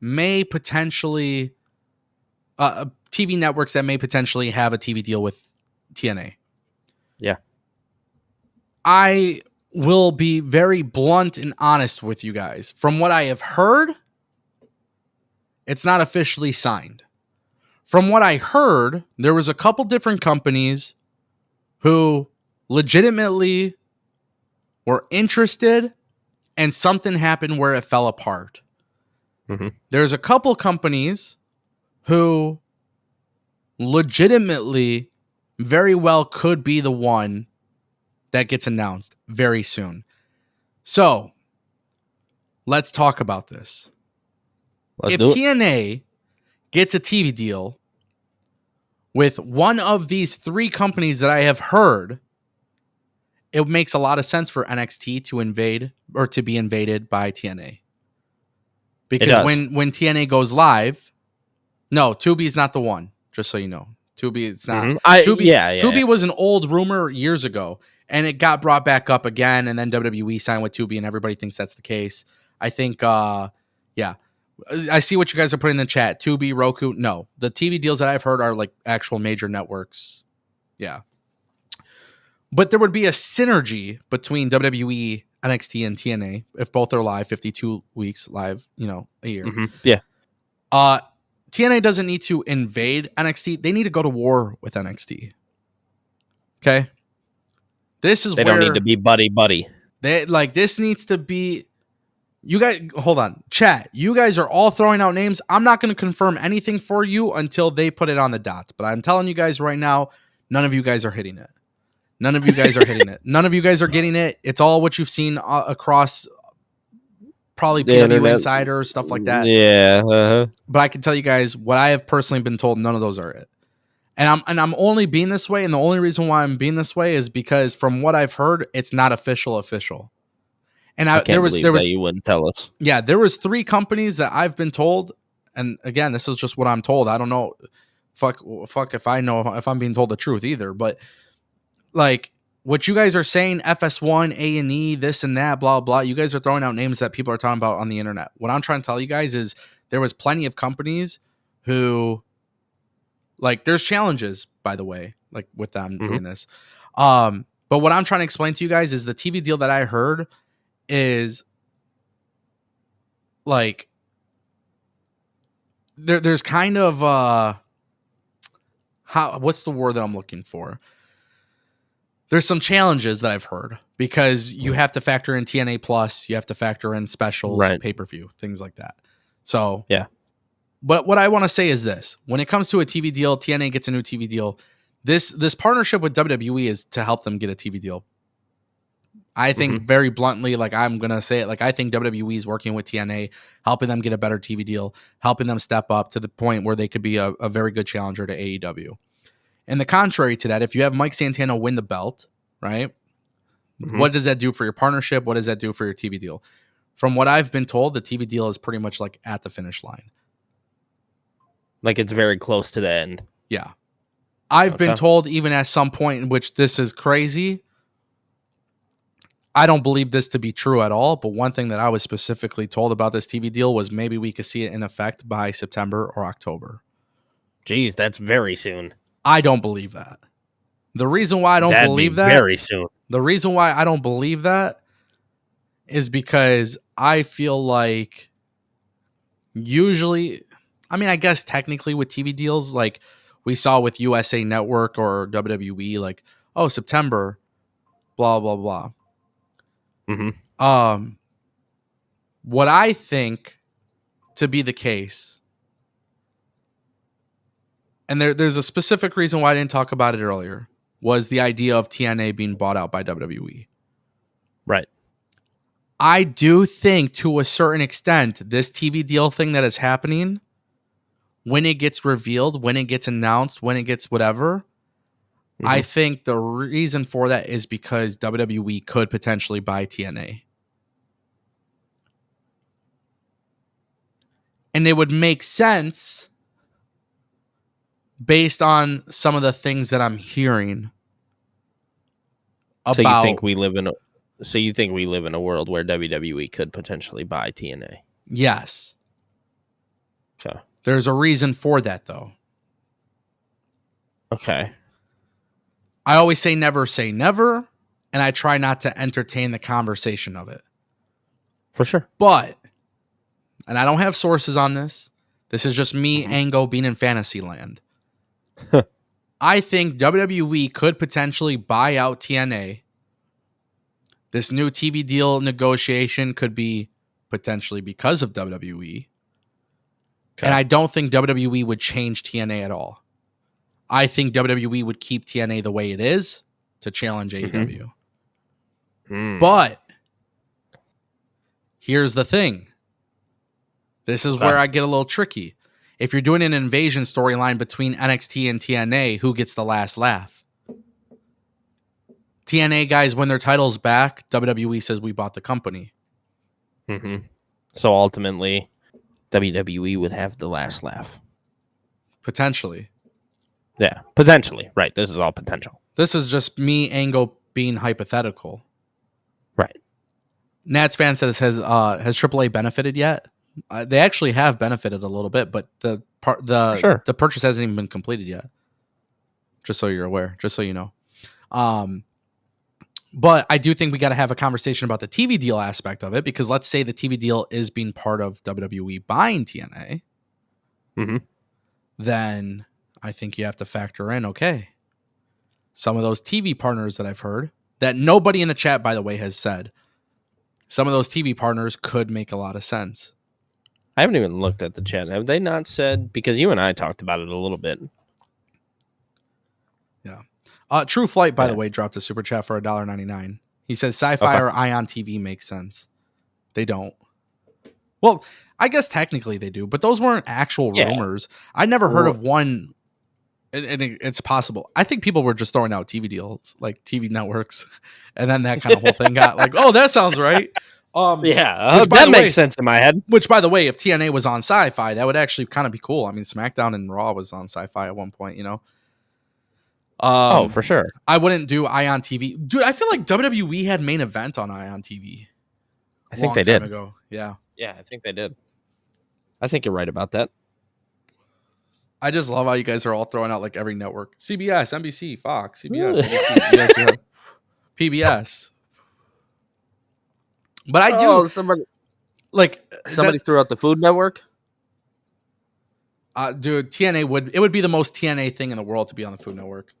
may potentially TV networks that may potentially have a TV deal with TNA. Yeah. I will be very blunt and honest with you guys. From what I have heard, it's not officially signed. From what I heard, there was a couple different companies who legitimately were interested, and something happened where it fell apart. Mm-hmm. There's a couple companies who legitimately very well could be the one that gets announced very soon. So let's talk about this. If TNA gets a TV deal with one of these three companies that I have heard, it makes a lot of sense for NXT to invade, or to be invaded by TNA. Because when TNA goes live, no, Tubi is not the one, just so you know. Tubi, it's not. Mm-hmm. Tubi was an old rumor years ago, and it got brought back up again, and then WWE signed with Tubi, and everybody thinks that's the case. I think, yeah. I see what you guys are putting in the chat. Tubi, Roku, no. The TV deals that I've heard are like actual major networks. Yeah. But there would be a synergy between WWE, NXT, and TNA if both are live, 52 weeks live, a year. Mm-hmm. Yeah. TNA doesn't need to invade NXT. They need to go to war with NXT. Okay? They don't need to be buddy. This needs to be You guys, hold on. Chat, you guys are all throwing out names. I'm not going to confirm anything for you until they put it on the dot. But I'm telling you guys right now, none of you guys are hitting it. None of you guys are hitting it. None of you guys are getting it. It's all what you've seen across probably The PW internet. Insider, stuff like that. Yeah. But I can tell you guys what I have personally been told, none of those are it. And I'm only being this way, and the only reason why I'm being this way is because from what I've heard, it's not official. And I can't there was that you wouldn't tell us. Yeah, there was 3 companies that I've been told, and again, this is just what I'm told. I don't know, fuck if I know if I'm being told the truth either. But like what you guys are saying, FS1, A&E, this and that, blah blah. You guys are throwing out names that people are talking about on the internet. What I'm trying to tell you guys is there was plenty of companies who, like, there's challenges, by the way, like with them doing this. But what I'm trying to explain to you guys is the TV deal that I heard is like there's kind of what's the word that I'm looking for? There's some challenges that I've heard because you have to factor in TNA Plus, you have to factor in specials, Right. pay-per-view, things like that. So yeah. But what I want to say is this: when it comes to a TV deal, TNA gets a new TV deal. This partnership with WWE is to help them get a TV deal. I think very bluntly, like I'm going to say it, like I think WWE is working with TNA, helping them get a better TV deal, helping them step up to the point where they could be a very good challenger to AEW. And the contrary to that, if you have Mike Santana win the belt, right, what does that do for your partnership? What does that do for your TV deal? From what I've been told, the TV deal is pretty much like at the finish line. Like it's very close to the end. Yeah. I've been told even at some point in which this is crazy. I don't believe this to be true at all, but one thing that I was specifically told about this TV deal was maybe we could see it in effect by September or October. Jeez, that's very soon. I don't believe that. The reason why I don't believe that, very soon. The reason why I don't believe that is because I feel like usually, I mean, I guess technically with TV deals, like we saw with USA Network or WWE, like, oh, September, blah, blah, blah. What I think to be the case, and there's a specific reason why I didn't talk about it earlier, was the idea of TNA being bought out by WWE. Right. I do think to a certain extent, this TV deal thing that is happening, when it gets revealed, when it gets announced, when it gets whatever, I think the reason for that is because WWE could potentially buy TNA. And it would make sense based on some of the things that I'm hearing about. So you think we live in a world where WWE could potentially buy TNA? Yes. Okay. There's a reason for that, though. Okay. I always say never, and I try not to entertain the conversation of it. For sure. But, and I don't have sources on this, this is just me, Ango, being in fantasy land. I think WWE could potentially buy out TNA. This new TV deal negotiation could be potentially because of WWE. Okay. And I don't think WWE would change TNA at all. I think WWE would keep TNA the way it is to challenge AEW. But here's the thing. This is where I get a little tricky. If you're doing an invasion storyline between NXT and TNA, who gets the last laugh? TNA guys win their titles back. WWE says we bought the company. So ultimately, WWE would have the last laugh. Potentially. Yeah, potentially. Right. This is all potential. This is just me, Ango, being hypothetical. Right. Nats fan says, has AAA benefited yet? They actually have benefited a little bit, but the purchase hasn't even been completed yet. Just so you're aware, just so you know. But I do think we got to have a conversation about the TV deal aspect of it, because let's say the TV deal is being part of WWE buying TNA. Then I think you have to factor in, okay, some of those TV partners that I've heard that nobody in the chat, by the way, has said. some of those TV partners could make a lot of sense. I haven't even looked at the chat. Have they not said? Because you and I talked about it a little bit. Yeah. True Flight, by the way, dropped a super chat for $1.99. He says Sci-Fi or Ion TV makes sense. They don't. Well, I guess technically they do, but those weren't actual rumors. I never heard of one, and it's possible. I think people were just throwing out TV deals, like TV networks, and then that kind of whole thing got like, oh, that sounds right. That makes sense in my head. Which, by the way, if TNA was on Sci-Fi, that would actually kind of be cool. I mean, SmackDown and Raw was on Sci-Fi at one point, you know. For sure. I wouldn't do Ion TV, dude. I feel like WWE had main event on Ion TV. I think they did. Ago. Yeah, I think they did. I think you're right about that. I just love how you guys are all throwing out like every network: CBS, NBC, Fox, CBS, NBC, PBS. But I do somebody somebody threw out the Food Network. Dude, TNA would be the most TNA thing in the world to be on the Food Network.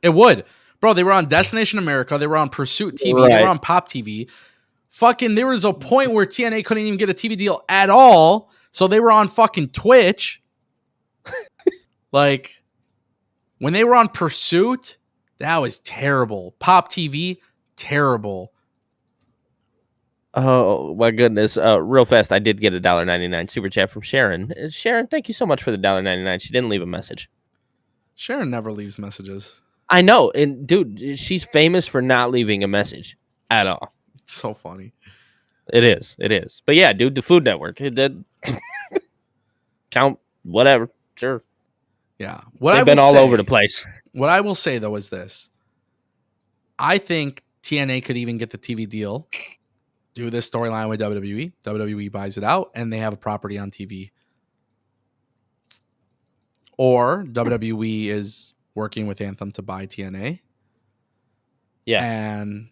It would, bro. They were on Destination America. They were on Pursuit TV. Right. They were on Pop TV. Fucking, there was a point where TNA couldn't even get a TV deal at all, so they were on fucking Twitch. Like, when they were on Pursuit, that was terrible. Pop TV, terrible. Oh my goodness! Real fast, I did get a $1.99 super chat from Sharon. Sharon, thank you so much for the $1.99. She didn't leave a message. Sharon never leaves messages. I know, and dude, she's famous for not leaving a message at all. It's so funny. It is. But yeah, dude, the Food Network. That count whatever. Sure. Yeah. They've been all over the place. What I will say though is this: I think TNA could even get the TV deal. Do this storyline with WWE. WWE buys it out, and they have a property on TV. Or WWE is working with Anthem to buy TNA. Yeah. And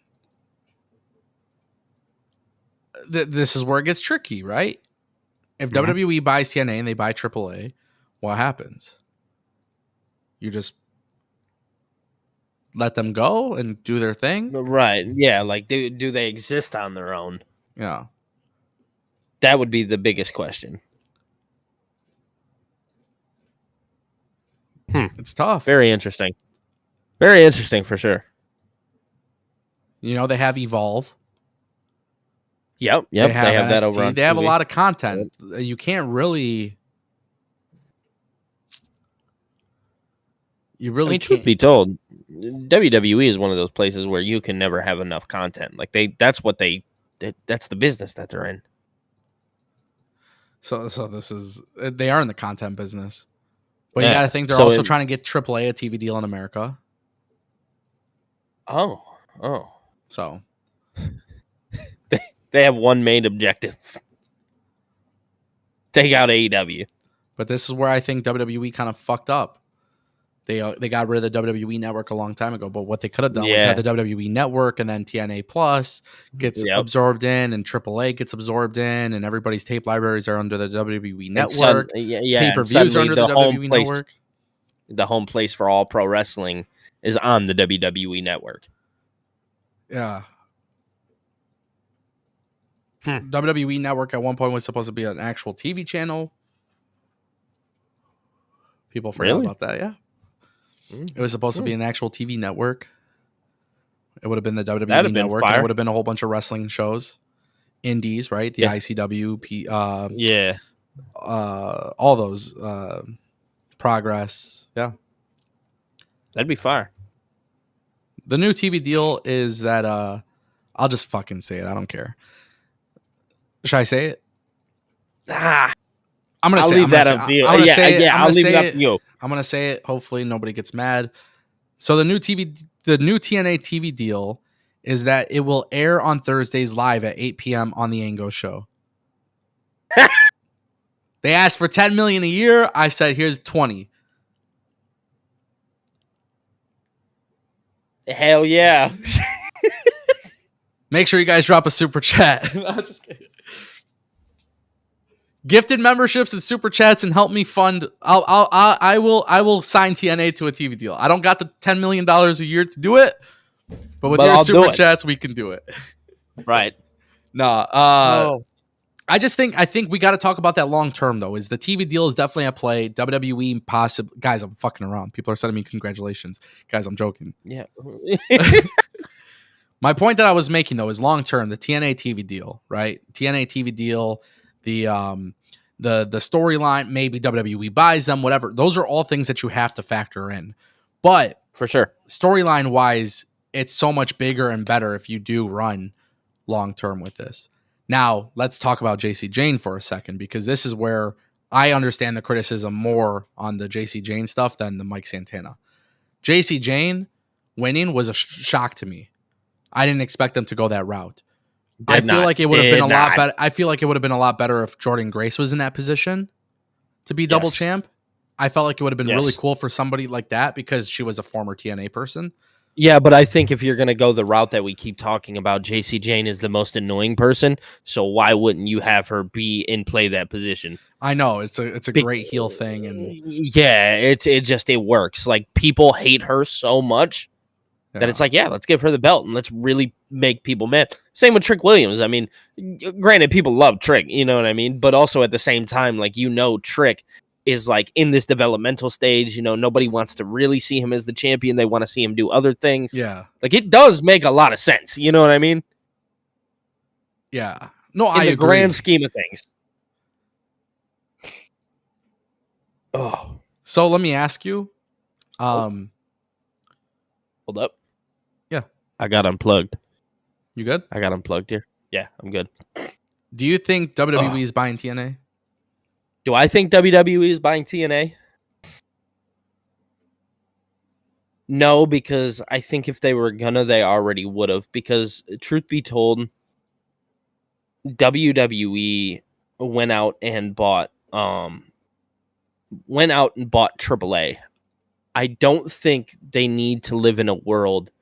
this is where it gets tricky, right? If WWE buys TNA and they buy AAA, what happens? You just let them go and do their thing? Right. Yeah, like do they exist on their own? Yeah. That would be the biggest question. It's tough. Very interesting. Very interesting for sure. You know, they have Evolve. Yep. They have that over on They have TV. A lot of content. You can't really... Truth be told, WWE is one of those places where you can never have enough content. Like that's the business that they're in. So this is, they are in the content business, but you got to think they're also trying to get AAA a TV deal in America. Oh, so they have one main objective: take out AEW. But this is where I think WWE kind of fucked up. They got rid of the WWE network a long time ago, but what they could have done was have the WWE network, and then TNA Plus gets absorbed in, and AAA gets absorbed in, and everybody's tape libraries are under the WWE network. Pay-per-views are under the WWE network. The home place for all pro wrestling is on the WWE network. Yeah. WWE network at one point was supposed to be an actual TV channel. People forgot about that, yeah. It was supposed to be an actual TV network. It would have been the WWE network. It would have been a whole bunch of wrestling shows, indies, right? The ICW, all those, Progress, yeah. That'd be fire. The new TV deal is that I'll just fucking say it. I don't care. Should I say it? I'm gonna leave that up to you. I'll leave it up to you. I'm gonna say it. Hopefully nobody gets mad. So the new TNA TV deal is that it will air on Thursdays live at 8 p.m. on the Ango show. They asked for $10 million a year. I said, here's 20. Hell yeah. Make sure you guys drop a super chat. No, just kidding. Gifted memberships and super chats and help me fund. I will sign TNA to a TV deal. I don't got the $10 million a year to do it, But with But your I'll do super it. chats, we can do it. Right. Nah. Oh. I think we got to talk about that long term though. Is the TV deal is definitely at play. WWE possibly, guys. I'm fucking around. People are sending me congratulations, guys. I'm joking. Yeah. My point that I was making though is long term. The TNA TV deal, right? TNA TV deal, the storyline. Maybe WWE buys them. Whatever. Those are all things that you have to factor in. But For sure. storyline wise, it's so much bigger and better if you do run long term with this. Now, let's talk about JC Jane for a second, because this is where I understand the criticism more on the JC Jane stuff than the Mike Santana. JC Jane winning was a shock to me. I didn't expect them to go that route. I feel like it would have been a lot better. I feel like it would have been a lot better if Jordan Grace was in that position to be double champ. I felt like it would have been really cool for somebody like that because she was a former TNA person. Yeah, but I think if you're going to go the route that we keep talking about, JC Jane is the most annoying person. So why wouldn't you have her be in play that position? I know it's a great heel thing, and yeah, it works. Like people hate her so much that it's like, yeah, let's give her the belt and let's really make people mad. Same with Trick Williams. I mean, granted, people love Trick, you know what I mean, but also at the same time, like Trick is like in this developmental stage. Nobody wants to really see him as the champion. They want to see him do other things. Yeah. Like it does make a lot of sense. You know what I mean? Yeah. No, I agree. In the grand scheme of things. Oh. So let me ask you. Hold up. Yeah. I got unplugged. You good? I got unplugged here. Yeah, I'm good. Do you think WWE is buying TNA? Do I think WWE is buying TNA? No, because I think if they were gonna, they already would have. Because truth be told, WWE went out and bought AAA. I don't think they need to live in a world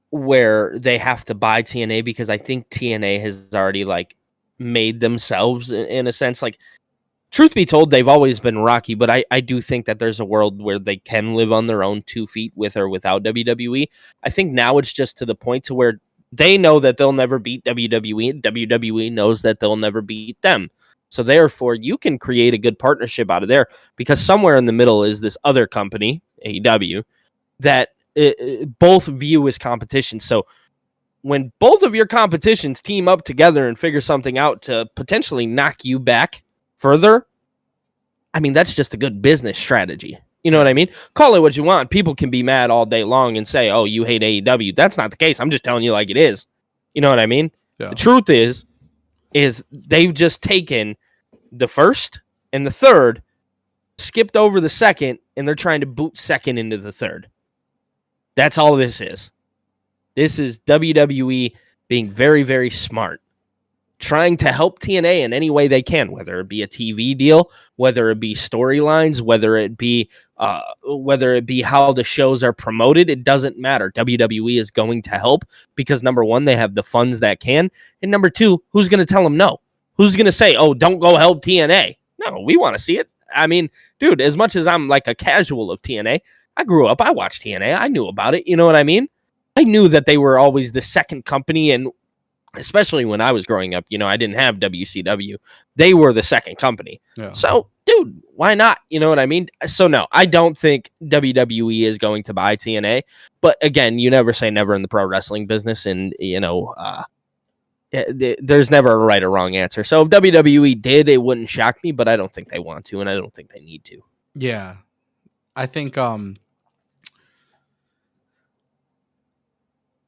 where they have to buy TNA, because I think TNA has already like made themselves in a sense. Like, truth be told, they've always been rocky, but I do think that there's a world where they can live on their own 2 feet with or without WWE. I think now it's just to the point to where they know that they'll never beat WWE, and WWE knows that they'll never beat them. So therefore, you can create a good partnership out of there, because somewhere in the middle is this other company, AEW, that both view as competition. So when both of your competitions team up together and figure something out to potentially knock you back further, I mean, that's just a good business strategy. You know what I mean? Call it what you want. People can be mad all day long and say, oh, you hate AEW. That's not the case. I'm just telling you like it is. You know what I mean? Yeah. The truth is they've just taken the first and the third, skipped over the second, and they're trying to boot second into the third. That's all this is. This is WWE being very, very smart, trying to help TNA in any way they can, whether it be a TV deal, whether it be storylines, whether it be how the shows are promoted. It doesn't matter. WWE is going to help because, number one, they have the funds that can, and number two, who's going to tell them no? Who's going to say, oh, don't go help TNA? No, we want to see it. I mean, dude, as much as I'm like a casual of TNA, I grew up, I watched TNA, I knew about it, you know what I mean? I knew that they were always the second company, and especially when I was growing up, I didn't have WCW. They were the second company. Yeah. So, dude, why not? You know what I mean? So, no, I don't think WWE is going to buy TNA. But, again, you never say never in the pro wrestling business, and, there's never a right or wrong answer. So, if WWE did, it wouldn't shock me, but I don't think they want to, and I don't think they need to. Yeah. I think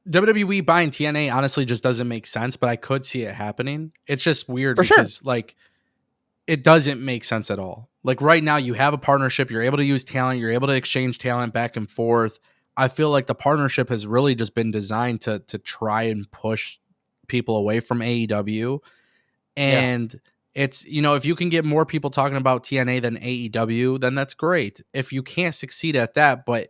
WWE buying TNA honestly just doesn't make sense, but I could see it happening. It's just weird because it doesn't make sense at all. Like right now you have a partnership, you're able to use talent, you're able to exchange talent back and forth. I feel like the partnership has really just been designed to try and push people away from AEW. And it's, if you can get more people talking about TNA than AEW, then that's great. If you can't succeed at that, but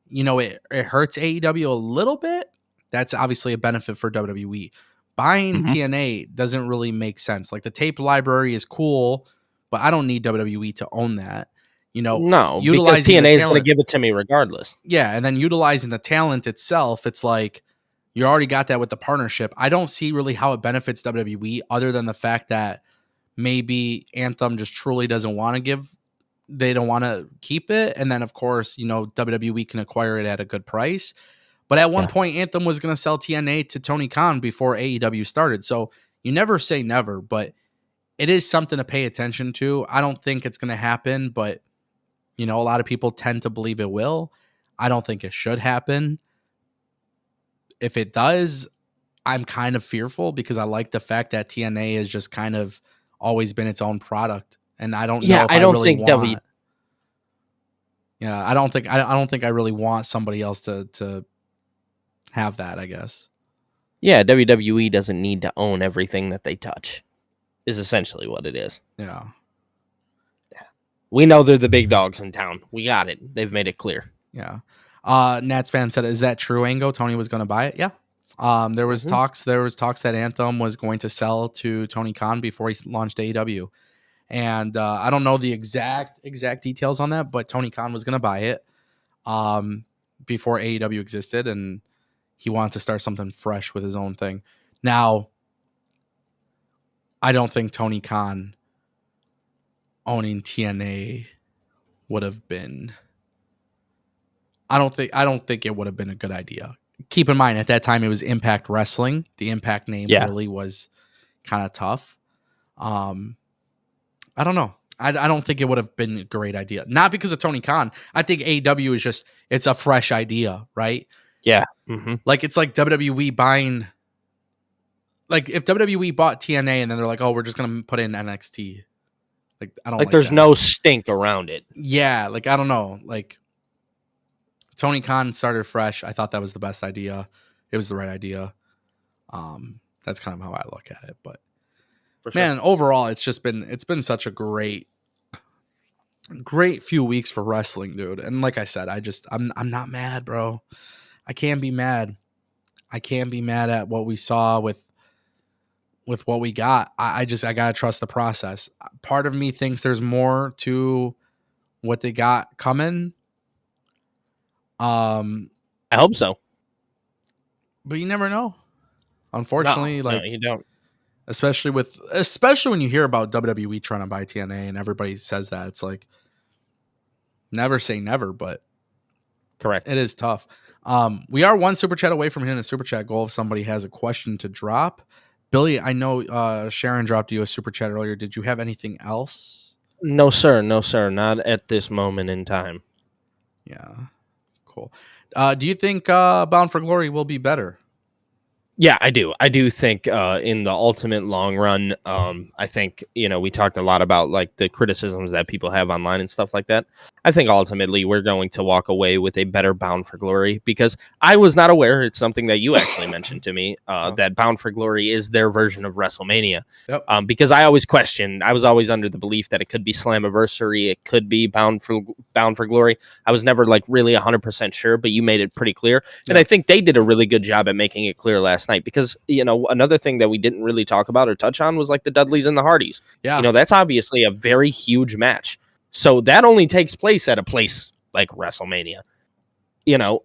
it hurts AEW a little bit, that's obviously a benefit for WWE. Buying TNA doesn't really make sense. Like the tape library is cool, but I don't need WWE to own that. No, because utilizing TNA the is going to talent. give it to me regardless. Yeah, and then utilizing the talent itself, it's like you already got that with the partnership. I don't see really how it benefits WWE other than the fact that maybe Anthem just truly doesn't want to they don't want to keep it. And then, of course, WWE can acquire it at a good price. But at one point, Anthem was going to sell TNA to Tony Khan before AEW started. So you never say never, but it is something to pay attention to. I don't think it's going to happen, but, a lot of people tend to believe it will. I don't think it should happen. If it does, I'm kind of fearful because I like the fact that TNA has just kind of always been its own product. And I don't know if I don't really think want. I don't think I really want somebody else to have that, I guess. Yeah, WWE doesn't need to own everything that they touch. Is essentially what it is. Yeah. We know they're the big dogs in town. We got it. They've made it clear. Yeah. Nats fan said, "Is that true, Ango? Tony was going to buy it?" Yeah. There was talks that Anthem was going to sell to Tony Khan before he launched AEW. And I don't know the exact details on that, but Tony Khan was going to buy it before AEW existed, and he wanted to start something fresh with his own thing. Now, I don't think Tony Khan owning TNA would have been. I don't think it would have been a good idea. Keep in mind, at that time, it was Impact Wrestling. The Impact name really was kind of tough. I don't know. I don't think it would have been a great idea. Not because of Tony Khan. I think AEW is it's a fresh idea, right? Yeah. Like, it's like WWE buying. Like, if WWE bought TNA and then they're like, oh, we're just going to put in NXT. Like, I don't like there's that. no stink around it. Yeah. Like, I don't know. Like, Tony Khan started fresh. I thought that was the best idea. It was the right idea. That's kind of how I look at it. But man, overall, it's been such a great few weeks for wrestling, dude. And like I said, I'm not mad, bro. I can't be mad. I can't be mad at what we saw with what we got. I gotta trust the process. Part of me thinks there's more to what they got coming. I hope so. But you never know. Unfortunately, no, you don't. Especially when you hear about WWE trying to buy TNA and everybody says that, it's like never say never, but correct. It is tough. We are one super chat away from hitting a super chat goal if somebody has a question to drop. Billy, I know Sharon dropped you a super chat earlier. Did you have anything else? No, sir. Not at this moment in time. Yeah. Cool. Do you think Bound for Glory will be better? Yeah, I do. I do think in the ultimate long run, I think, we talked a lot about like the criticisms that people have online and stuff like that. I think ultimately we're going to walk away with a better Bound for Glory because I was not aware. It's something that you actually mentioned to me that Bound for Glory is their version of WrestleMania. Yep. Because I always questioned. I was always under the belief that it could be Slammiversary. It could be Bound for Glory. I was never like really 100% sure, but you made it pretty clear. Yep. And I think they did a really good job at making it clear last night because, another thing that we didn't really talk about or touch on was like the Dudleys and the Hardys. Yeah. That's obviously a very huge match. So that only takes place at a place like WrestleMania.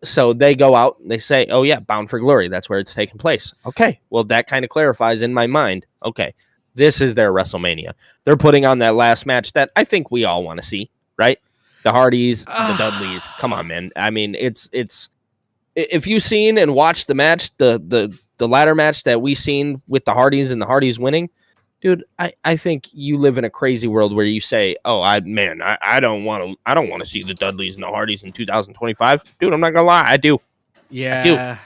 So they go out and they say, oh, yeah, Bound for Glory. That's where it's taking place. Okay. Well, that kind of clarifies in my mind. Okay. This is their WrestleMania. They're putting on that last match that I think we all want to see, right? The Hardys, the Dudleys. Come on, man. I mean, it's if you've seen and watched the match, the ladder match that we seen with the Hardys and the Hardys winning, dude, I think you live in a crazy world where you say, "Oh, I don't want to see the Dudleys and the Hardys in 2025." Dude, I'm not gonna lie, I do. Yeah,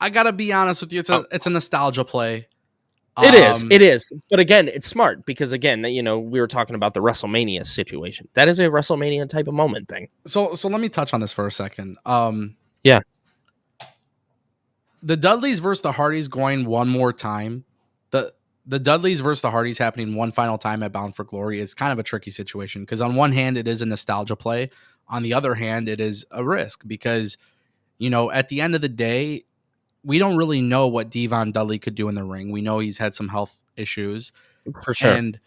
I gotta be honest with you. It's a nostalgia play. It is. But again, it's smart because again, we were talking about the WrestleMania situation. That is a WrestleMania type of moment thing. So let me touch on this for a second. Yeah. The Dudleys versus the Hardys going one more time. The Dudleys versus the Hardys happening one final time at Bound for Glory is kind of a tricky situation because on one hand, it is a nostalgia play. On the other hand, it is a risk because, at the end of the day, we don't really know what Devon Dudley could do in the ring. We know he's had some health issues. For sure. And,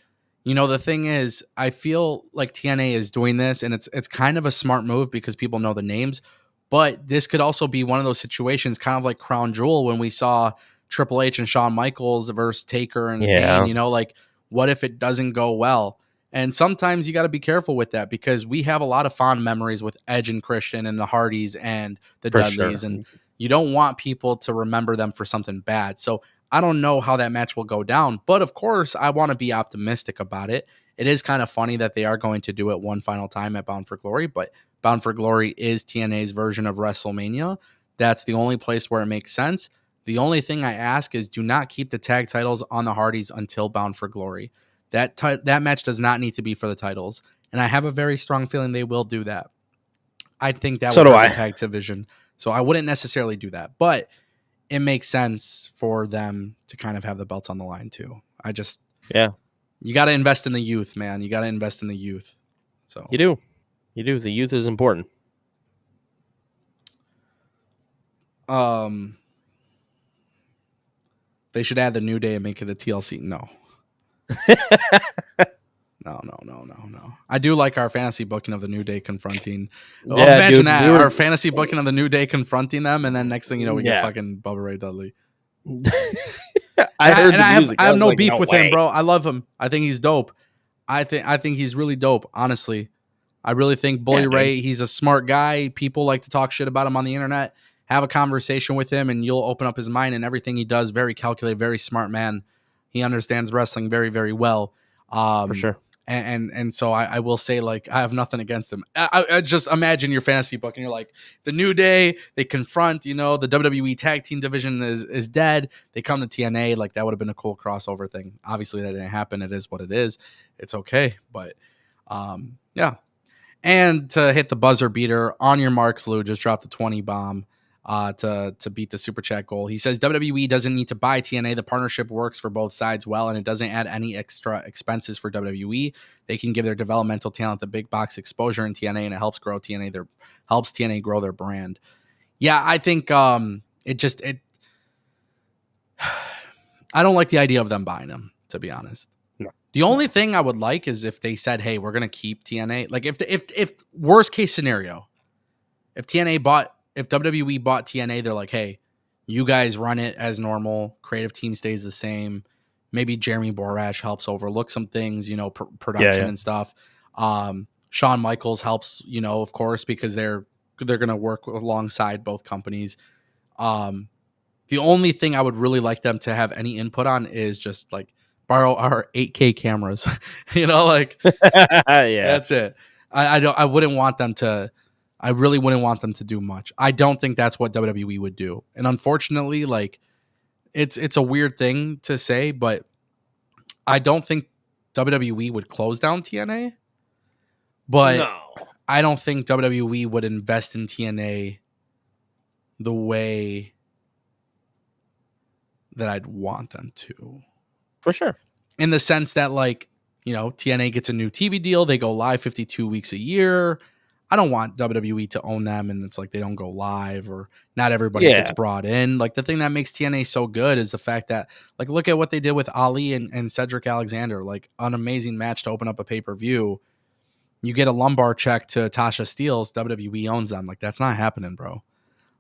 The thing is, I feel like TNA is doing this, and it's kind of a smart move because people know the names. But this could also be one of those situations, kind of like Crown Jewel, when we saw Triple H and Shawn Michaels versus Taker and Yeah. Kane. Like what if it doesn't go well? And sometimes you got to be careful with that because we have a lot of fond memories with Edge and Christian and the Hardys and the For Dudleys, sure. and you don't want people to remember them for something bad. So I don't know how that match will go down, but of course, I want to be optimistic about it. It is kind of funny that they are going to do it one final time at Bound for Glory, but Bound for Glory is TNA's version of WrestleMania. That's the only place where it makes sense. The only thing I ask is do not keep the tag titles on the Hardys until Bound for Glory. That match does not need to be for the titles, and I have a very strong feeling they will do that. I think that So would do hurt I. the tag division, so I wouldn't necessarily do that, but it makes sense for them to kind of have the belts on the line too. Yeah, You got to invest in the youth, man. You got to invest in the youth. So you do. You do. The youth is important. They should add the New Day and make it a TLC. No. No. I do like our fantasy booking of the New Day confronting. Well, Yeah, imagine dude. that. Our fantasy booking of the New Day confronting them, and then next thing you know, we get Yeah. fucking Bubba Ray Dudley. I heard the I music. have was no like, beef with him, way. bro. I love him. I think he's dope. I think he's really dope, honestly. I really think Bully Ray, he's a smart guy. People like to talk shit about him on the internet. Have a conversation with him and you'll open up his mind, and everything he does, very calculated, very smart man. He understands wrestling very, very well. For sure. And so I will say, like, I have nothing against him. I just imagine your fantasy book and you're like, the New Day, they confront, the WWE tag team division is dead. They come to TNA. Like, that would have been a cool crossover thing. Obviously that didn't happen. It is what it is. It's okay. But yeah. And to hit the buzzer beater, on your marks, Lou just dropped a 20 bomb to beat the super chat goal. He says WWE doesn't need to buy TNA. The partnership works for both sides well, and it doesn't add any extra expenses for WWE. They can give their developmental talent the big box exposure in TNA, and it helps grow TNA. Helps TNA grow their brand. Yeah, I think it. I don't like the idea of them buying them, to be honest. The only thing I would like is if they said, "Hey, we're gonna keep TNA." Like if worst case scenario, if WWE bought TNA, they're like, "Hey, you guys run it as normal. Creative team stays the same. Maybe Jeremy Borash helps overlook some things, production and stuff. Shawn Michaels helps, of course, because they're gonna work alongside both companies. The only thing I would really like them to have any input on is just like borrow our 8K cameras, like that's it. I wouldn't want them to. I really wouldn't want them to do much. I don't think that's what WWE would do. And unfortunately, like it's a weird thing to say, but I don't think WWE would close down TNA. But I don't think WWE would invest in TNA the way that I'd want them to. For sure. In the sense that, like, TNA gets a new TV deal. They go live 52 weeks a year. I don't want WWE to own them and it's like they don't go live or not everybody gets brought in. Like, the thing that makes TNA so good is the fact that, like, look at what they did with Ali and Cedric Alexander. Like, an amazing match to open up a pay-per-view. You get a lumbar check to Tasha Steelz, WWE owns them. Like, that's not happening, bro.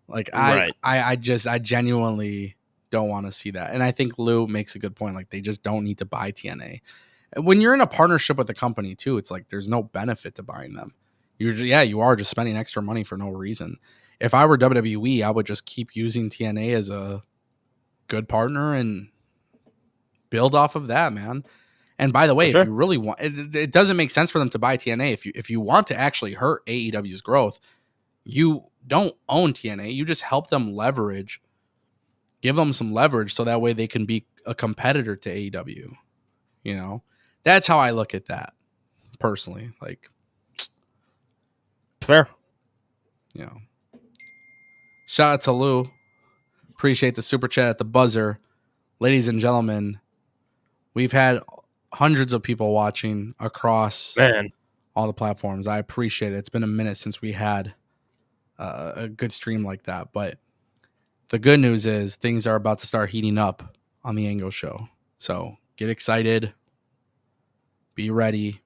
Like, I genuinely don't want to see that. And I think Lou makes a good point. Like, they just don't need to buy TNA. When you're in a partnership with a company too, it's like there's no benefit to buying them. You are just spending extra money for no reason. If I were WWE, I would just keep using TNA as a good partner and build off of that, man. And by the way, if you really want, it doesn't make sense for them to buy TNA. If you want to actually hurt AEW's growth, you don't own TNA. You just help them leverage, give them some leverage so that way they can be a competitor to AEW. That's how I look at that personally. Like, fair. Shout out to Lou. Appreciate the super chat at the buzzer. Ladies and gentlemen, we've had hundreds of people watching across all the platforms. I appreciate it. It's been a minute since we had a good stream like that. But the good news is things are about to start heating up on the Ango show. So get excited. Be ready.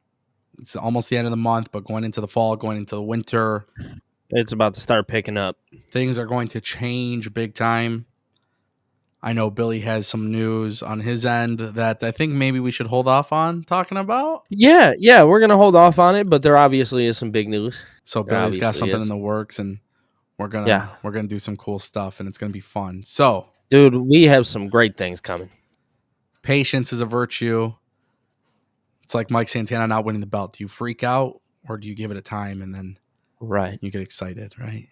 It's almost the end of the month, but going into the fall, going into the winter, It's about to start picking up. things are going to change big time. I know Billy has some news on his end that I think maybe we should hold off on talking about. Yeah, we're gonna hold off on it, but there obviously is some big news. So There Billy's got obviously something is. in the works, and we're gonna do some cool stuff, and it's gonna be fun. So, Dude, we have some great things coming. patience is a virtue. It's like Mike Santana not winning the belt. Do you freak out, or do you give it a time and then Right. you get excited, right?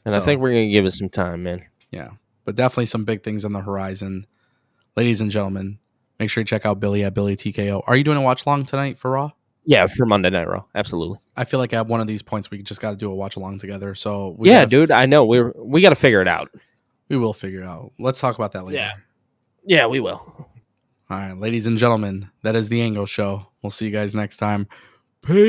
And I think we're gonna give it some time, man. Yeah, but definitely some big things on the horizon. Ladies and gentlemen, make sure you check out Billy at Billy TKO. Are you doing a watch along tonight for Raw? Yeah, for Monday Night Raw, absolutely. I feel like at one of these points we just got to do a watch along together. So dude, I know we got to figure it out. We will figure it out. Let's talk about that later. Yeah, we will. All right, ladies and gentlemen, that is the Ango Show. We'll see you guys next time. Peace.